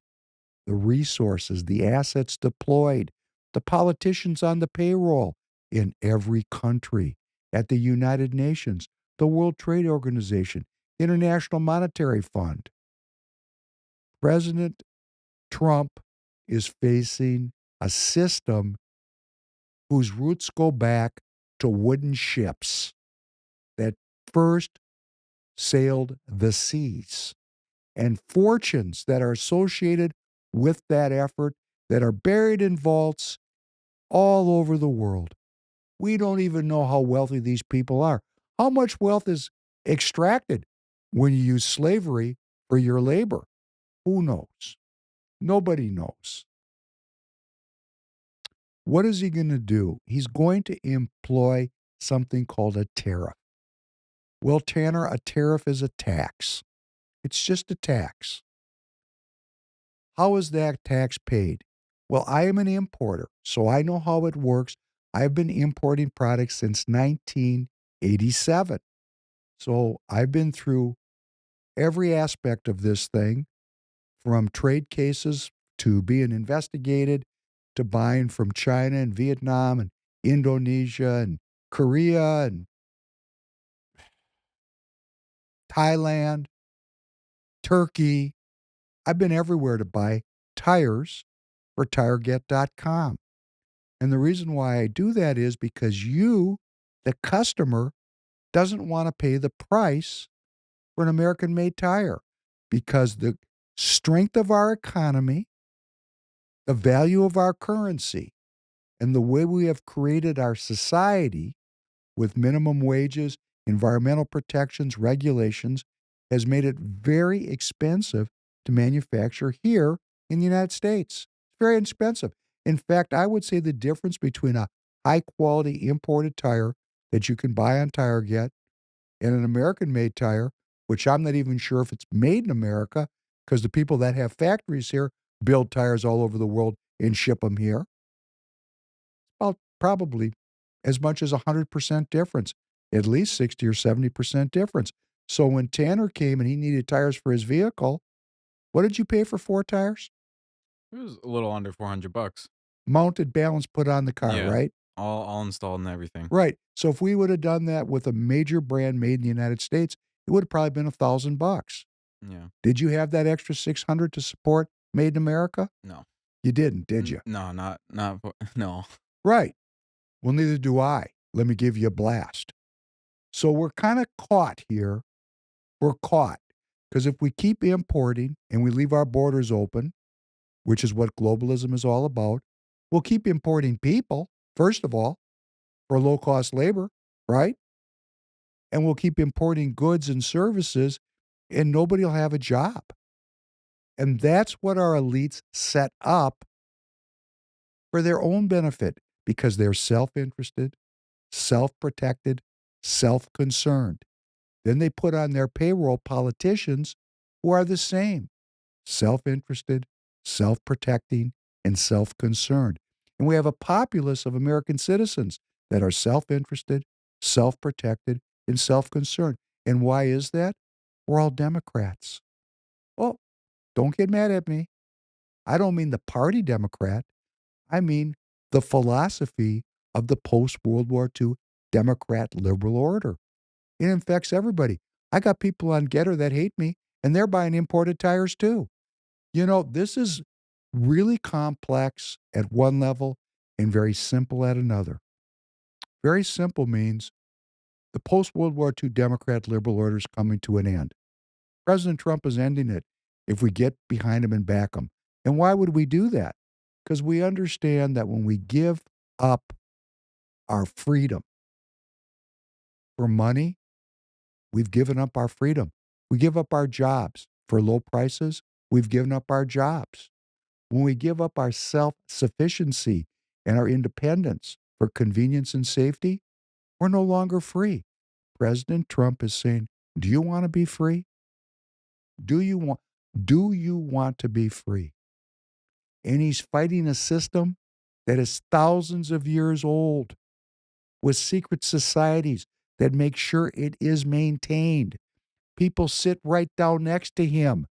The resources, the assets deployed, the politicians on the payroll in every country, at the United Nations, the World Trade Organization, International Monetary Fund. President Trump is facing a system whose roots go back to wooden ships that first sailed the seas, and fortunes that are associated with that effort that are buried in vaults all over the world. We don't even know how wealthy these people are. How much wealth is extracted when you use slavery for your labor? Who knows? Nobody knows. What is he going to do? He's going to employ something called a tariff. Well, Tanner, a tariff is a tax. It's just a tax. How is that tax paid? Well, I am an importer, so I know how it works. I've been importing products since 1987. So I've been through every aspect of this thing, from trade cases to being investigated to buying from China and Vietnam and Indonesia and Korea and Thailand, Turkey. I've been everywhere to buy tires for TireGet.com. And the reason why I do that is because you, the customer, doesn't want to pay the price for an American-made tire, because the strength of our economy, the value of our currency, and the way we have created our society with minimum wages, environmental protections, regulations, has made it very expensive to manufacture here in the United States. It's very expensive. In fact, I would say the difference between a high-quality imported tire that you can buy on TireGet and an American-made tire, which I'm not even sure if it's made in America, because the people that have factories here build tires all over the world and ship them here. Well, probably as much as 100% difference, at least 60 or 70% difference. So when Tanner came and he needed tires for his vehicle, what did you pay for 4 tires? It was a little under $400. Mounted, balanced, put on the car, Yeah, right? all installed and everything. Right. So if we would have done that with a major brand made in the United States, it would have probably been $1,000. Yeah. Did you have that extra 600 to support Made in America? No. You didn't, did you? No, not no. Right. Well, neither do I. Let me give you a blast. So we're kind of caught here. We're caught because if we keep importing and we leave our borders open, which is what globalism is all about, we'll keep importing people, first of all, for low-cost labor, right? And we'll keep importing goods and services, and nobody will have a job. And that's what our elites set up for their own benefit, because they're self-interested, self-protected, self-concerned. Then they put on their payroll politicians who are the same, self-interested, self-protecting, and self-concerned. And we have a populace of American citizens that are self-interested, self-protected, and self-concerned. And why is that? We're all Democrats. Well, don't get mad at me. I don't mean the party Democrat. I mean the philosophy of the post-World War II Democrat liberal order. It infects everybody. I got people on Getter that hate me, and they're buying imported tires too. You know, this is really complex at one level and very simple at another. Very simple means the post-World War II Democrat liberal order is coming to an end. President Trump is ending it if we get behind him and back him. And why would we do that? Because we understand that when we give up our freedom for money, we've given up our freedom. We give up our jobs for low prices. We've given up our jobs. When we give up our self-sufficiency and our independence for convenience and safety, we're no longer free. President Trump is saying, do you want to be free? Do you want to be free? And he's fighting a system that is thousands of years old, with secret societies that make sure it is maintained. People sit right down next to him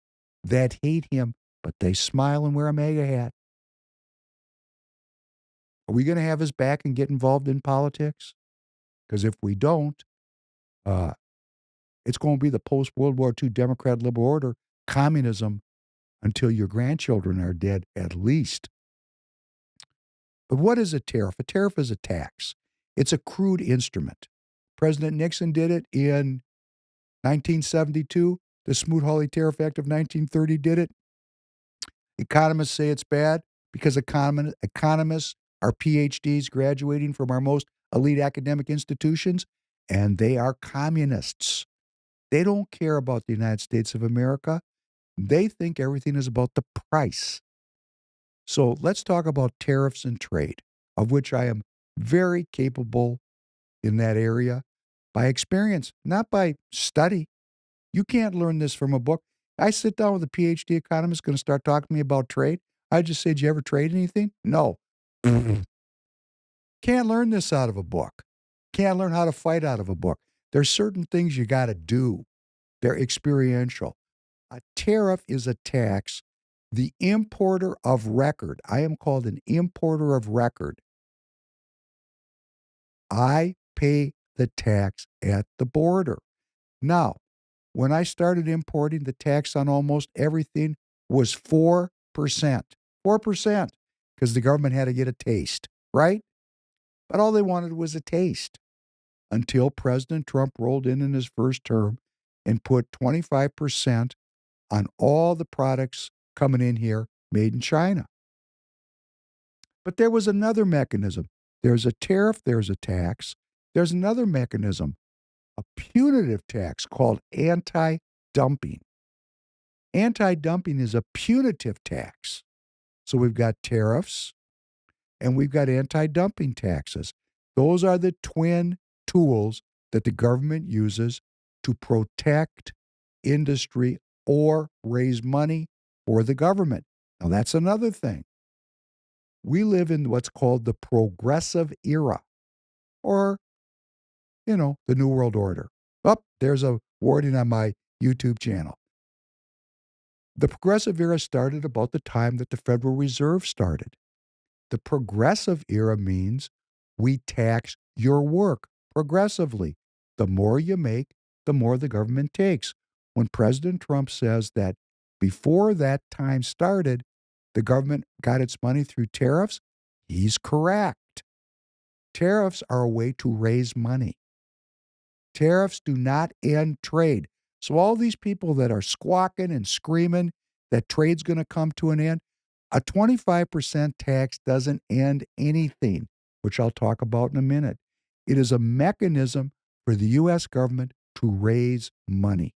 that hate him, but they smile and wear a MAGA hat. Are we going to have his back and get involved in politics? Because if we don't, it's going to be the post-World War II Democrat liberal order, communism, until your grandchildren are dead, at least. But what is a tariff? A tariff is a tax. It's a crude instrument. President Nixon did it in 1972. The Smoot-Hawley Tariff Act of 1930 did it. Economists say it's bad. because economists are PhDs graduating from our most elite academic institutions, and they are communists. They don't care about the United States of America. They think everything is about the price. So let's talk about tariffs and trade, of which I am very capable in that area by experience, not by study. You can't learn this from a book. I sit down with a PhD economist going to start talking to me about trade. I just say, "Did you ever trade anything?" No. Can't learn this out of a book. Can't learn how to fight out of a book. There's certain things you got to do. They're experiential. A tariff is a tax. The importer of record, I am called an importer of record. I pay the tax at the border. Now, when I started importing, the tax on almost everything was 4%. 4%, because the government had to get a taste, right? But all they wanted was a taste until President Trump rolled in his first term and put 25% on all the products coming in here made in China. But there was another mechanism. There's a tariff, there's a tax. There's another mechanism, a punitive tax called anti-dumping. Anti-dumping is a punitive tax. So we've got tariffs and we've got anti-dumping taxes. Those are the twin tools that the government uses to protect industry or raise money for the government. Now, that's another thing. We live in what's called the progressive era, or, the New World Order. Oh, there's a wording on my YouTube channel. The progressive era started about the time that the Federal Reserve started. The progressive era means we tax your work progressively. The more you make, the more the government takes. When President Trump says that before that time started, the government got its money through tariffs, he's correct. Tariffs are a way to raise money. Tariffs do not end trade. So all these people that are squawking and screaming that trade's going to come to an end, a 25% tax doesn't end anything, which I'll talk about in a minute. It is a mechanism for the U.S. government to raise money.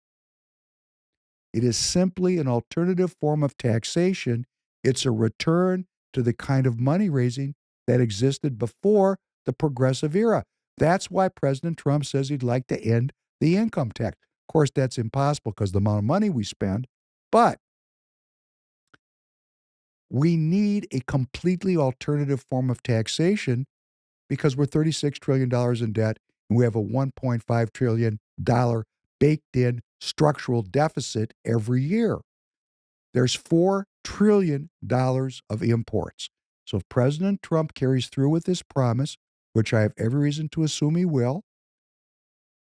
It is simply an alternative form of taxation. It's a return to the kind of money raising that existed before the progressive era. That's why President Trump says he'd like to end the income tax. Of course, that's impossible because of the amount of money we spend, but we need a completely alternative form of taxation because we're $36 trillion in debt and we have a $1.5 trillion baked in structural deficit every year. There's $4 trillion of imports. So if President Trump carries through with this promise, which I have every reason to assume he will,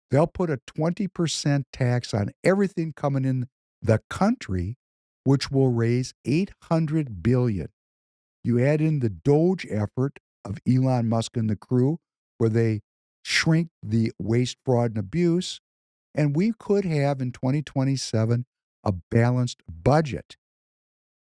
they'll put a 20% tax on everything coming in the country, which will raise $800 billion. You add in the DOGE effort of Elon Musk and the crew, where they shrink the waste, fraud, and abuse, and we could have in 2027 a balanced budget.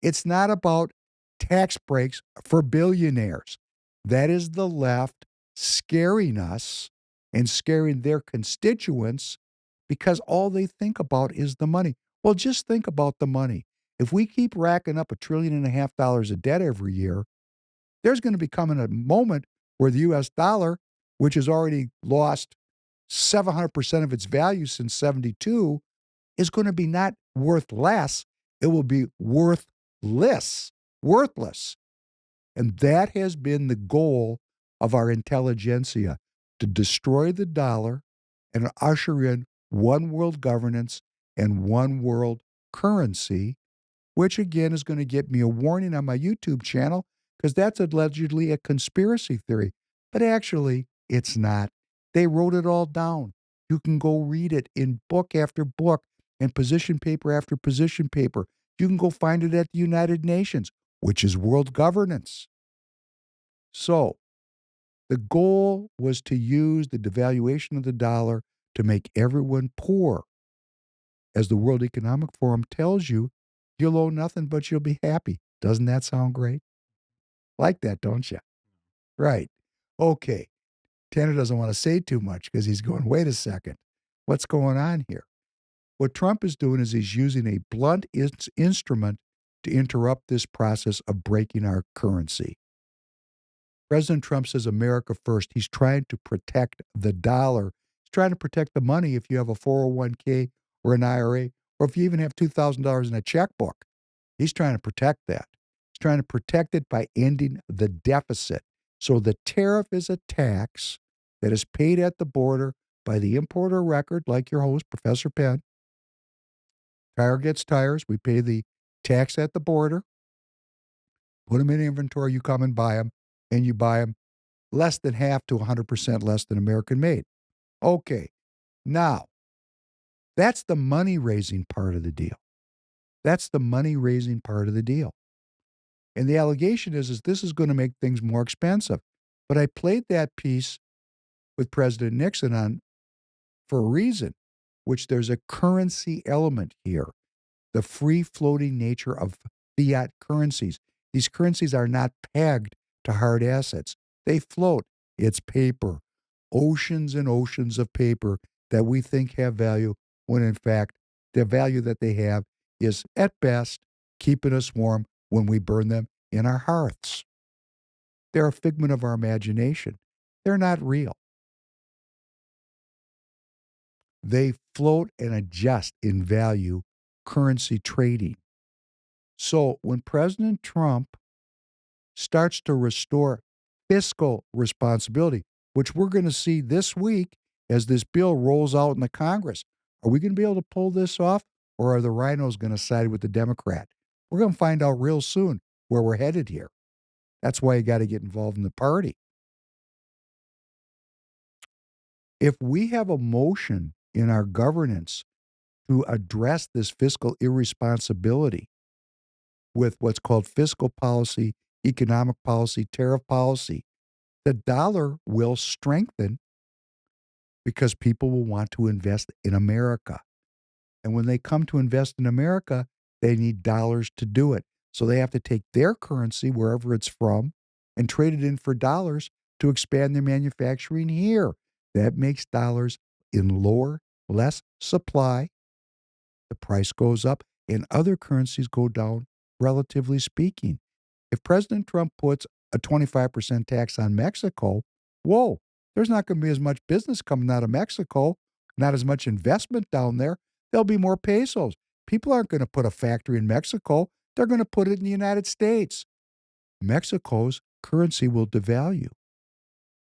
It's not about tax breaks for billionaires. That is the left scaring us and scaring their constituents because all they think about is the money. Well, just think about the money. If we keep racking up $1.5 trillion of debt every year, there's going to be coming a moment where the U.S. dollar, which has already lost 700% of its value since 72, is going to be not worth less. It will be worthless. And that has been the goal of our intelligentsia, to destroy the dollar and usher in one world governance and one world currency, which again is going to get me a warning on my YouTube channel because that's allegedly a conspiracy theory. But actually, it's not. They wrote it all down. You can go read it in book after book and position paper after position paper. You can go find it at the United Nations, which is world governance. So the goal was to use the devaluation of the dollar to make everyone poor. As the World Economic Forum tells you, you'll owe nothing, but you'll be happy. Doesn't that sound great? Like that, don't you? Right. Okay. Tanner doesn't want to say too much because he's going, wait a second. What's going on here? What Trump is doing is he's using a blunt instrument to interrupt this process of breaking our currency. President Trump says America first. He's trying to protect the dollar. He's trying to protect the money if you have a 401k or an IRA, or if you even have $2,000 in a checkbook. He's trying to protect that. He's trying to protect it by ending the deficit. So the tariff is a tax that is paid at the border by the importer record, like your host, Professor Penn. Tire gets tires. We pay the tax at the border, put them in inventory, you come and buy them, and you buy them less than half to 100% less than American made. Okay. Now, that's the money-raising part of the deal. That's the money-raising part of the deal. And the allegation is this is going to make things more expensive. But I played that piece with President Nixon on for a reason, which there's a currency element here, the free-floating nature of fiat currencies. These currencies are not pegged to hard assets. They float. It's paper, oceans and oceans of paper that we think have value, when in fact, the value that they have is, at best, keeping us warm when we burn them in our hearths. They're a figment of our imagination. They're not real. They float and adjust in value, currency trading. So when President Trump starts to restore fiscal responsibility, which we're going to see this week as this bill rolls out in the Congress, are we going to be able to pull this off, or are the rhinos going to side with the Democrat? We're going to find out real soon where we're headed here. That's why you got to get involved in the party. If we have a motion in our governance to address this fiscal irresponsibility with what's called fiscal policy, economic policy, tariff policy, the dollar will strengthen because people will want to invest in America. And when they come to invest in America, they need dollars to do it. So they have to take their currency, wherever it's from, and trade it in for dollars to expand their manufacturing here. That makes dollars in less supply. The price goes up and other currencies go down, relatively speaking. If President Trump puts a 25% tax on Mexico, whoa, there's not going to be as much business coming out of Mexico, not as much investment down there. There'll be more pesos. People aren't going to put a factory in Mexico. They're going to put it in the United States. Mexico's currency will devalue.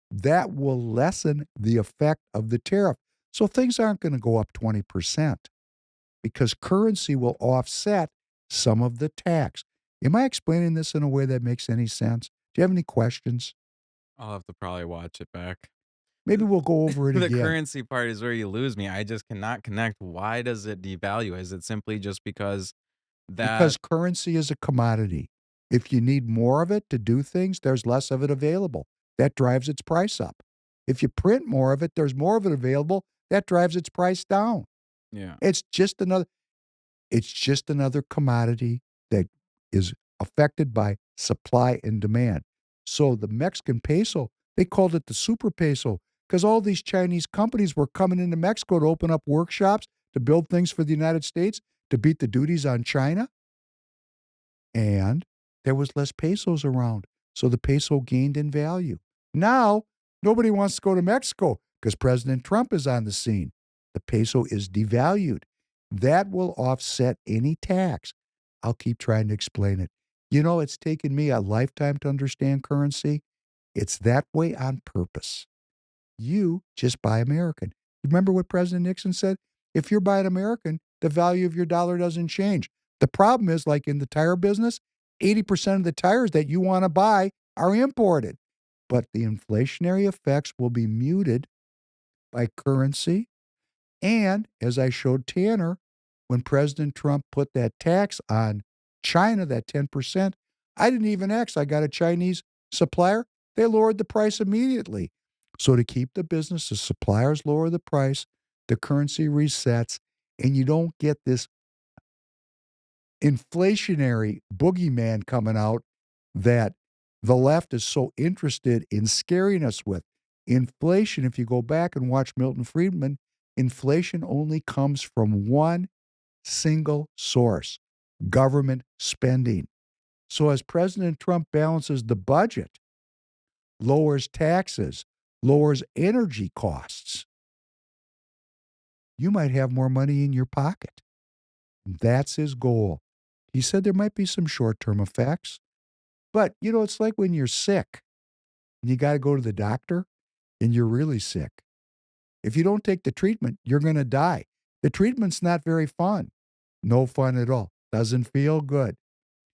That will lessen the effect of the tariff. So things aren't going to go up 20% because currency will offset some of the tax. Am I explaining this in a way that makes any sense? Do you have any questions? I'll have to probably watch it back. Maybe we'll go over it The again. currency part is where you lose me. I just cannot connect. Why does it devalue? Is it simply just because Because currency is a commodity. If you need more of it to do things, there's less of it available. That drives its price up. If you print more of it, there's more of it available. That drives its price down. Yeah. It's just another commodity that is affected by supply and demand. So the Mexican peso, they called it the super peso because all these Chinese companies were coming into Mexico to open up workshops to build things for the United States to beat the duties on China. And there was less pesos around. So the peso gained in value. Now, nobody wants to go to Mexico because President Trump is on the scene. The peso is devalued. That will offset any tax. I'll keep trying to explain it. You know, it's taken me a lifetime to understand currency. It's that way on purpose. You just buy American. Remember what President Nixon said? If you're buying American, the value of your dollar doesn't change. The problem is, like in the tire business, 80% of the tires that you want to buy are imported. But the inflationary effects will be muted by currency. And as I showed Tanner, when President Trump put that tax on China, that 10%, I didn't even ask. I got a Chinese supplier. They lowered the price immediately. So to keep the business, the suppliers lower the price, the currency resets, and you don't get this inflationary boogeyman coming out that the left is so interested in scaring us with. Inflation, if you go back and watch Milton Friedman, inflation only comes from one single source: government spending. So as President Trump balances the budget, lowers taxes, lowers energy costs, you might have more money in your pocket. That's his goal. He said there might be some short-term effects, but it's like when you're sick and you got to go to the doctor and you're really sick. If you don't take the treatment, you're going to die. The treatment's not very fun. No fun at all. Doesn't feel good.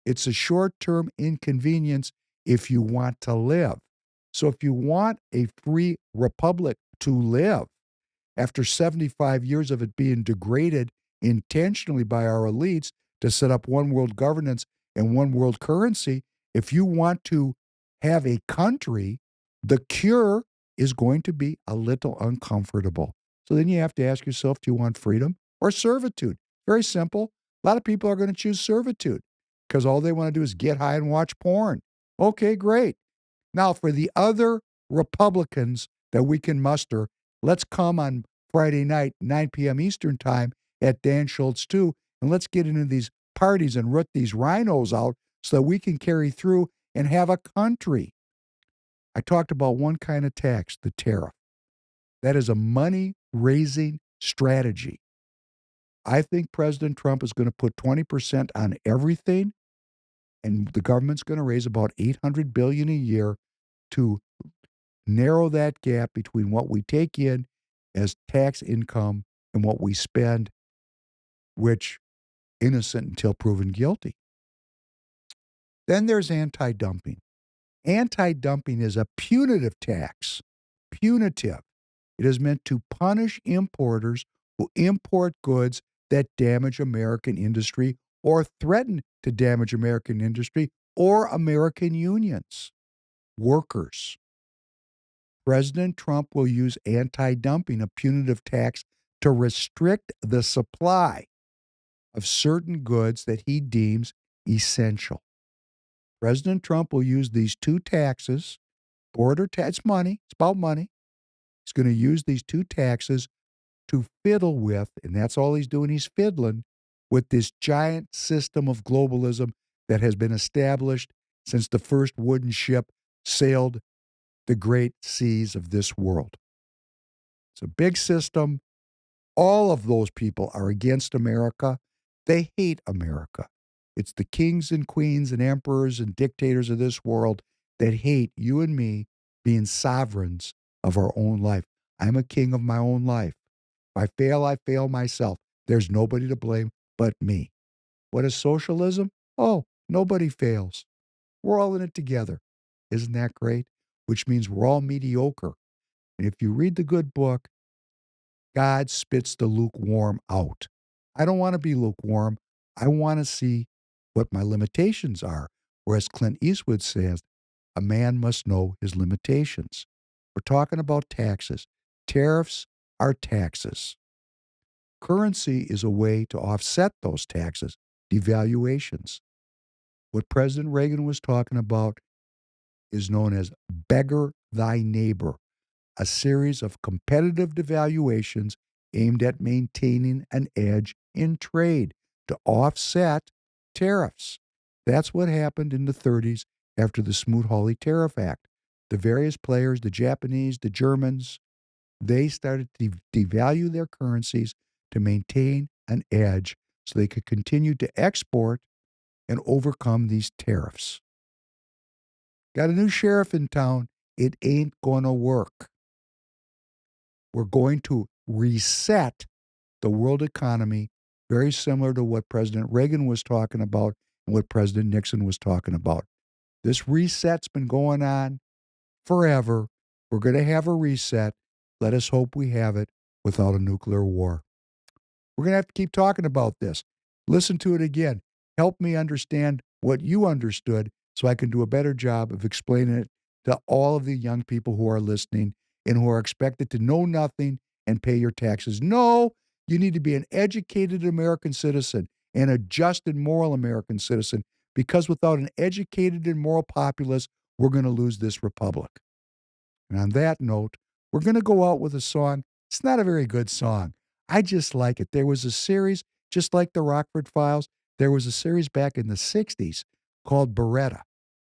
It's a short-term inconvenience if you want to live. So if you want a free republic to live, after 75 years of it being degraded intentionally by our elites to set up one world governance and one world currency, if you want to have a country, the cure is going to be a little uncomfortable. So then you have to ask yourself, do you want freedom or servitude? Very simple. A lot of people are going to choose servitude because all they want to do is get high and watch porn. Okay, great. Now, for the other Republicans that we can muster, let's come on Friday night, 9 p.m. Eastern Time at Dan Schultz 2, and let's get into these parties and root these rhinos out so that we can carry through and have a country. I talked about one kind of tax, the tariff. That is a money-raising strategy. I think President Trump is going to put 20% on everything, and the government's going to raise about $800 billion a year to narrow that gap between what we take in as tax income and what we spend, which innocent until proven guilty. Then there's anti-dumping. Anti-dumping is a punitive tax. Punitive. It is meant to punish importers who import goods that damage American industry or threaten to damage American industry or American unions, workers. President Trump will use anti-dumping, a punitive tax, to restrict the supply of certain goods that he deems essential. President Trump will use these two taxes, border tax, it's money, it's about money. He's going to use these two taxes to fiddle with, and that's all he's doing, he's fiddling with this giant system of globalism that has been established since the first wooden ship sailed the great seas of this world. It's a big system. All of those people are against America. They hate America. It's the kings and queens and emperors and dictators of this world that hate you and me being sovereigns of our own life. I'm a king of my own life. If I fail myself. There's nobody to blame but me. What is socialism? Oh, nobody fails. We're all in it together. Isn't that great? Which means we're all mediocre. And if you read the good book, God spits the lukewarm out. I don't want to be lukewarm. I want to see what my limitations are. Or as Clint Eastwood says, a man must know his limitations. We're talking about taxes. Tariffs are taxes. Currency is a way to offset those taxes, devaluations. What President Reagan was talking about is known as beggar thy neighbor, a series of competitive devaluations aimed at maintaining an edge in trade to offset tariffs. That's what happened in the 30s after the Smoot-Hawley Tariff Act. The various players, the Japanese, the Germans, they started to devalue their currencies to maintain an edge so they could continue to export and overcome these tariffs. Got a new sheriff in town. It ain't going to work. We're going to reset the world economy, very similar to what President Reagan was talking about and what President Nixon was talking about. This reset's been going on forever. We're going to have a reset. Let us hope we have it without a nuclear war. We're going to have to keep talking about this. Listen to it again. Help me understand what you understood so I can do a better job of explaining it to all of the young people who are listening and who are expected to know nothing and pay your taxes. No, you need to be an educated American citizen and a just and moral American citizen, because without an educated and moral populace, we're going to lose this republic. And on that note, we're going to go out with a song. It's not a very good song. I just like it. There was a series, just like the Rockford Files, there was a series back in the 60s called Beretta.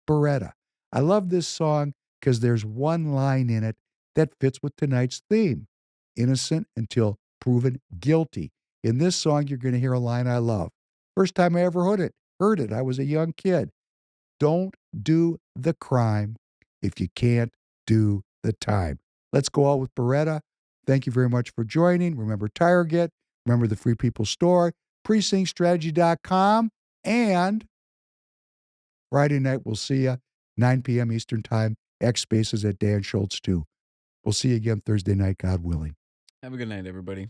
Beretta. I love this song because there's one line in it that fits with tonight's theme. Innocent until proven guilty. In this song, you're going to hear a line I love. First time I ever heard it, I was a young kid. Don't do the crime if you can't do the time. Let's go out with Beretta. Thank you very much for joining. Remember Target. Remember the Free People Store, precinctstrategy.com, and Friday night we'll see you 9 p.m. Eastern Time. X Spaces at Dan Schultz 2. We'll see you again Thursday night, God willing. Have a good night, everybody.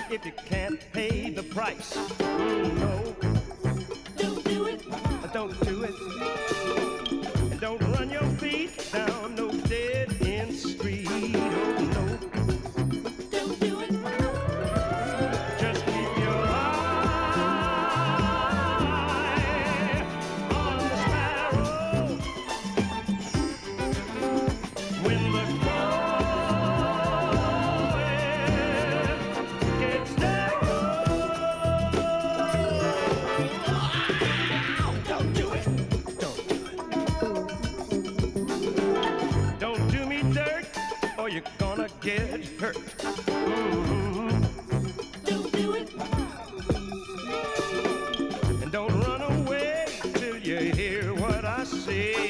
If you can't pay the price, no, don't do it. Don't do it. And don't run your feet down no dead end street. Oh no, don't do it. Just keep your eye on the sparrow. When the you're gonna get hurt. Don't do it. And don't run away till you hear what I say.